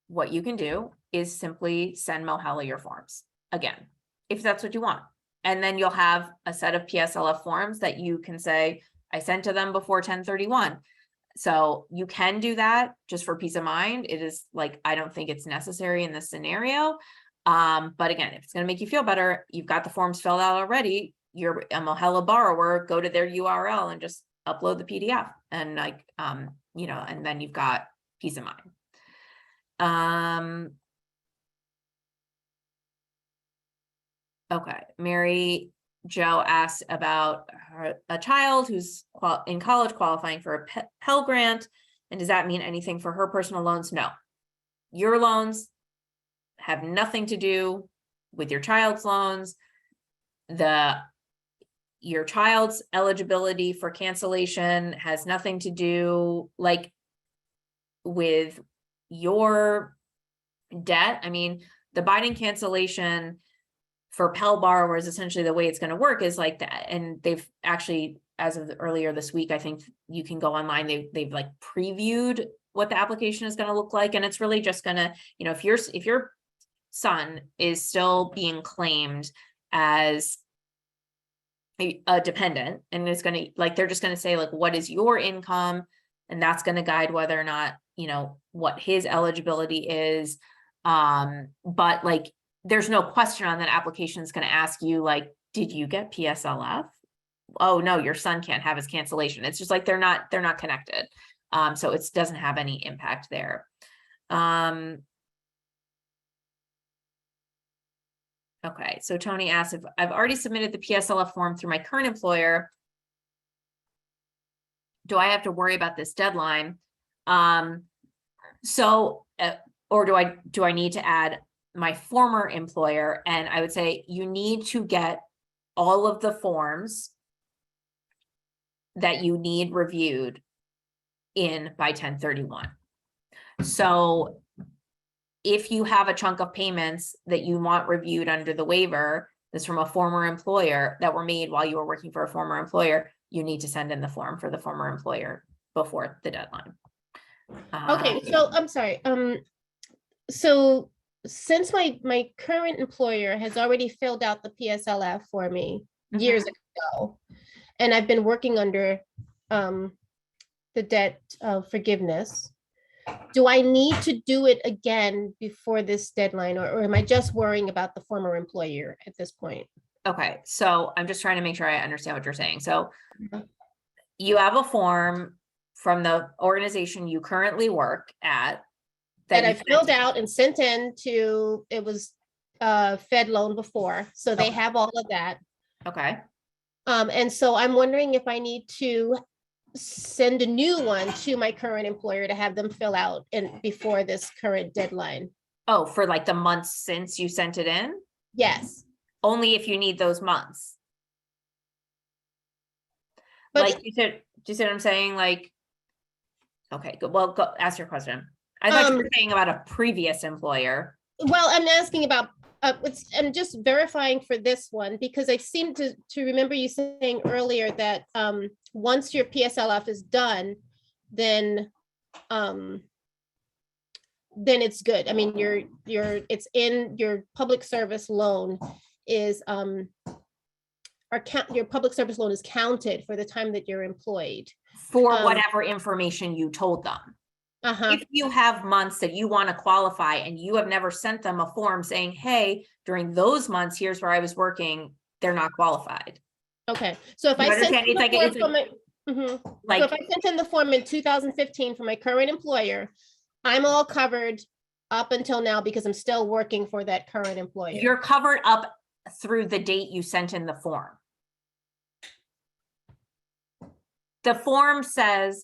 what you can do is simply send Mahala your forms again, if that's what you want. And then you'll have a set of PSLF forms that you can say, I sent to them before 10/31. So you can do that just for peace of mind. It is like, I don't think it's necessary in this scenario. But again, if it's going to make you feel better, you've got the forms filled out already. You're a Mahala borrower, go to their URL and just upload the PDF, and like, you know, and then you've got peace of mind. Okay, Mary Jo asked about a child who's in college qualifying for a Pell Grant, and does that mean anything for her personal loans? No. Your loans have nothing to do with your child's loans. Your child's eligibility for cancellation has nothing to do like with your debt. I mean, the binding cancellation for Pell borrowers, essentially the way it's going to work is like that. And they've actually, as of earlier this week, I think you can go online. They've like previewed what the application is going to look like. And it's really just going to, you know, if your son is still being claimed as a dependent, and it's going to, like, they're just going to say, like, what is your income? And that's going to guide whether or not, you know, what his eligibility is. But like, there's no question on that application is going to ask you, like, did you get PSLF? Oh no, your son can't have his cancellation. It's just like, they're not connected. So it doesn't have any impact there. Okay, so Tony asked if I've already submitted the PSLF form through my current employer, do I have to worry about this deadline? Or do I need to add my former employer? And I would say you need to get all of the forms that you need reviewed in by 1031. So if you have a chunk of payments that you want reviewed under the waiver that's from a former employer that were made while you were working for a former employer, you need to send in the form for the former employer before the deadline. Okay, so I'm sorry. So since my current employer has already filled out the PSLF for me years ago, and I've been working under the debt forgiveness, do I need to do it again before this deadline, or am I just worrying about the former employer at this point? Okay, so I'm just trying to make sure I understand what you're saying. So you have a form from the organization you currently work at that I filled out and sent in to, it was Fed loan before, so they have all of that. Okay. And so I'm wondering if I need to send a new one to my current employer to have them fill out before this current deadline. Oh, for like the months since you sent it in? Yes. Only if you need those months. But like you said, do you see what I'm saying? Like, okay, good. Well, go ask your question. I thought you were saying about a previous employer. Well, I'm asking about, I'm just verifying for this one, because I seem to remember you saying earlier that once your PSLF is done, then it's good. I mean, it's in your public service loan is your public service loan is counted for the time that you're employed. For whatever information you told them. If you have months that you want to qualify and you have never sent them a form saying, hey, during those months, here's where I was working, they're not qualified. Okay, so if I sent in the form in 2015 for my current employer, I'm all covered up until now because I'm still working for that current employer. You're covered up through the date you sent in the form. The form says,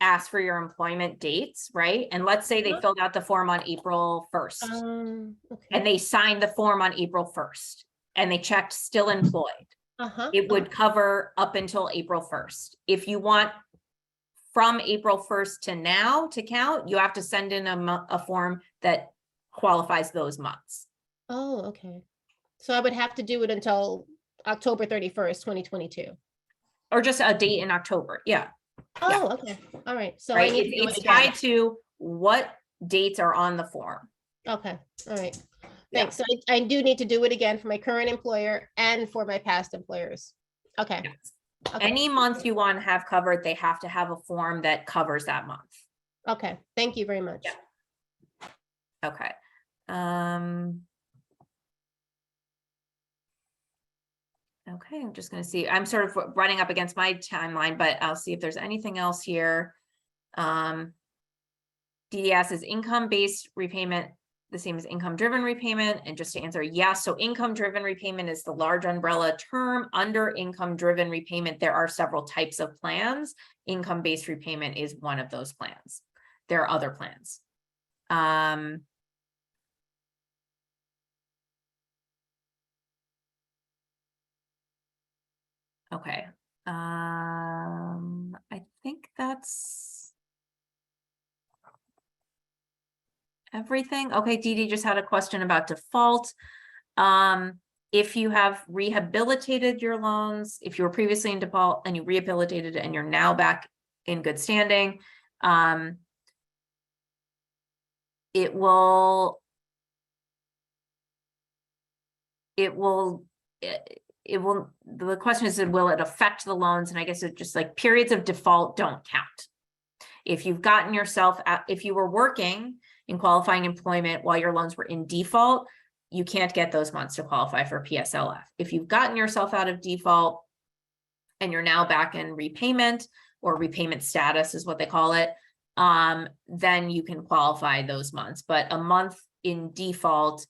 ask for your employment dates, right? And let's say they filled out the form on April 1st. And they signed the form on April 1st and they checked still employed. It would cover up until April 1st. If you want from April 1st to now to count, you have to send in a form that qualifies those months. Oh, okay. So I would have to do it until October 31st, 2022. Or just a date in October. Yeah. Oh, okay. All right. So right. I need to do it's it again. tied to what dates are on the form. Okay. All right. Thanks. So I do need to do it again for my current employer and for my past employers. Okay. Yes. Okay. Any month you want to have covered, they have to have a form that covers that month. Okay. Thank you very much. Yeah. Okay. Okay, I'm just going to see. I'm sort of running up against my timeline, but I'll see if there's anything else here. DDS is income-based repayment, the same as income-driven repayment. And just to answer, yes. So income-driven repayment is the large umbrella term. Under income-driven repayment, there are several types of plans. Income-based repayment is one of those plans. There are other plans. Okay. I think that's everything. Okay, Dee Dee just had a question about default. If you have rehabilitated your loans, if you were previously in default and you rehabilitated and you're now back in good standing, the question is, will it affect the loans? And I guess it's just like periods of default don't count. If you've gotten yourself out, if you were working in qualifying employment while your loans were in default, you can't get those months to qualify for PSLF. If you've gotten yourself out of default and you're now back in repayment, or repayment status is what they call it, then you can qualify those months. But a month in default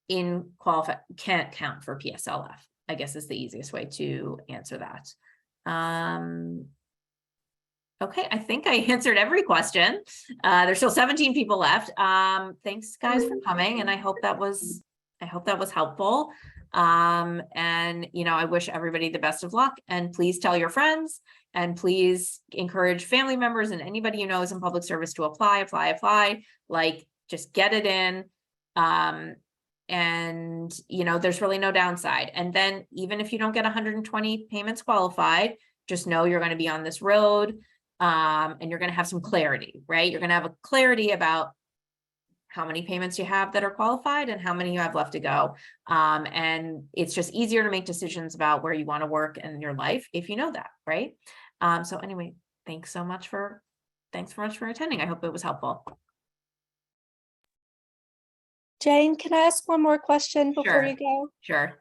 in qualify can't count for PSLF, I guess is the easiest way to answer that. Okay, I think I answered every question. There's still 17 people left. Thanks guys for coming, and I hope that was helpful. And you know, I wish everybody the best of luck, and please tell your friends, and please encourage family members and anybody you know is in public service to apply. Like, just get it in. And you know, there's really no downside. And then even if you don't get 120 payments qualified, just know you're going to be on this road. And you're going to have some clarity, right? You're going to have a clarity about how many payments you have that are qualified and how many you have left to go. And it's just easier to make decisions about where you want to work in your life if you know that, right? So anyway, thanks so much for attending. I hope it was helpful. Jane, can I ask one more question before you go? Sure.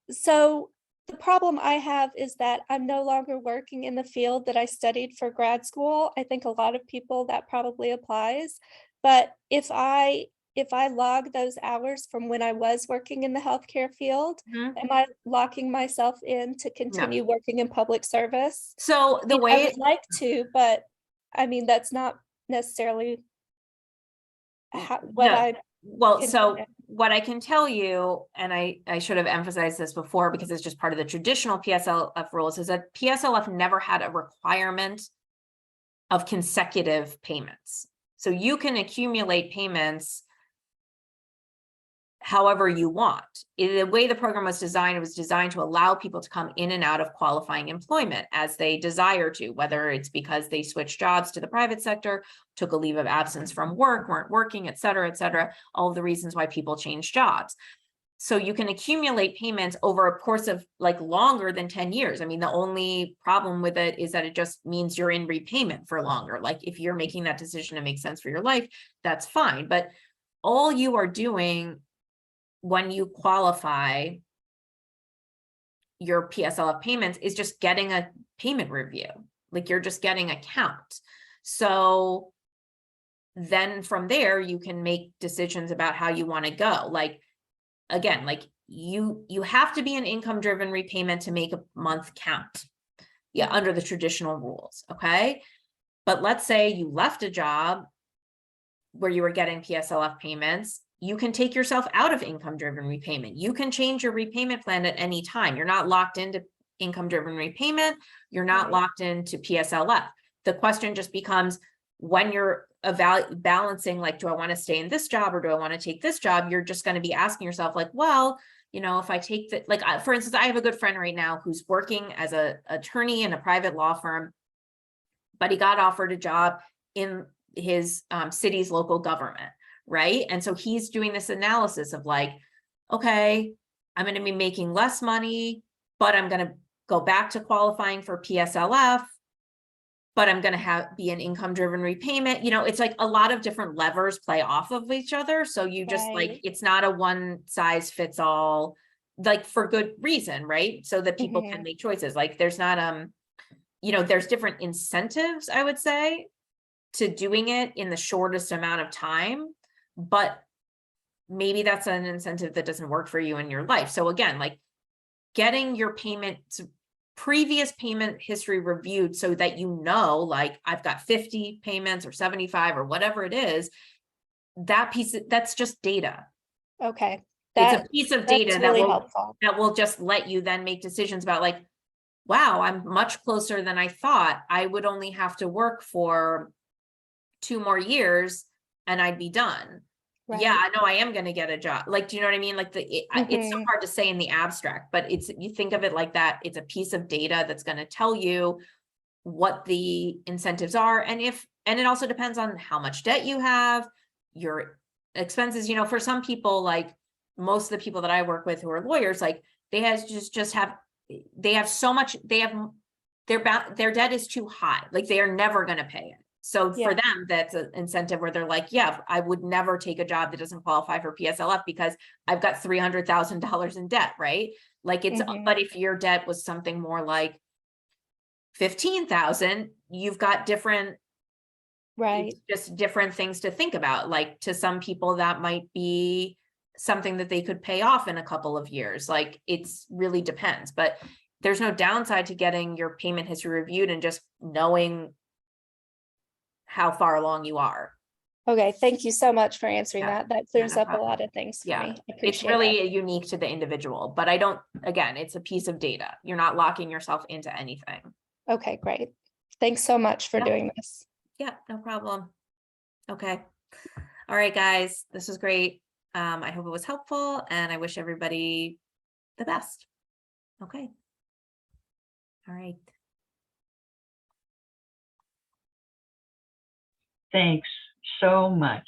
So the problem I have is that I'm no longer working in the field that I studied for grad school. I think a lot of people that probably applies. But if I log those hours from when I was working in the healthcare field, am I locking myself in to continue working in public service? So the way I would like to, but I mean, that's not necessarily Well, so what I can tell you, and I should have emphasized this before because it's just part of the traditional PSLF rules, is that PSLF never had a requirement of consecutive payments. So you can accumulate payments however you want. The way the program was designed, it was designed to allow people to come in and out of qualifying employment as they desire to, whether it's because they switched jobs to the private sector, took a leave of absence from work, weren't working, et cetera, all of the reasons why people change jobs. So you can accumulate payments over a course of like longer than 10 years. I mean, the only problem with it is that it just means you're in repayment for longer. Like if you're making that decision to make sense for your life, that's fine. But all you are doing when you qualify your PSLF payments is just getting a payment review. Like you're just getting a count. So then from there, you can make decisions about how you want to go. Like, again, like you have to be an income-driven repayment to make a month count. Yeah, under the traditional rules, okay? But let's say you left a job where you were getting PSLF payments, you can take yourself out of income-driven repayment. You can change your repayment plan at any time. You're not locked into income-driven repayment. You're not locked into PSLF. The question just becomes when you're balancing, like, do I want to stay in this job or do I want to take this job? You're just going to be asking yourself like, well, you know, if I take that, like, for instance, I have a good friend right now who's working as an attorney in a private law firm, but he got offered a job in his city's local government. Right. And so he's doing this analysis of like, okay, I'm going to be making less money, but I'm going to go back to qualifying for PSLF. but I'm going to be an income driven repayment. You know, it's like a lot of different levers play off of each other. So you just like, Right. it's not a one size fits all, like for good reason, right? So that people can make choices. Like there's not, you know, there's different incentives, I would say, to doing it in the shortest amount of time, but maybe that's an incentive that doesn't work for you in your life. So again, like getting your previous payment history reviewed so that you know, like I've got 50 payments or 75 or whatever it is, that piece, that's just data. Okay. It's a piece of data that's that really will helpful. just let you then make decisions about like, wow, I'm much closer than I thought. I would only have to work for 2 more years and I'd be done. Yeah, I know I am going to get a job. Like, do you know what I mean? Like it's so hard to say in the abstract, but you think of it like that. It's a piece of data that's going to tell you what the incentives are. And it also depends on how much debt you have, your expenses, you know, for some people, like most of the people that I work with who are lawyers, like they have they have so much, their debt is too high. Like they are never going to pay it. So for them, that's an incentive where they're like, yeah, I would never take a job that doesn't qualify for PSLF because I've got $300,000 in debt, right? Like but if your debt was something more like 15,000, you've got different, just different things to think about. Like to some people that might be something that they could pay off in a couple of years. Like it's really depends, but there's no downside to getting your payment history reviewed and just knowing how far along you are. Okay, thank you so much for answering that. That clears no up a problem. lot of things for me. I It's appreciate really it. unique to the individual, but again, it's a piece of data. You're not locking yourself into anything. Okay, great. Thanks so much for doing this. Yeah, no problem. Okay. All right, guys, this was great. I hope it was helpful and I wish everybody the best. Okay. All right. Thanks so much.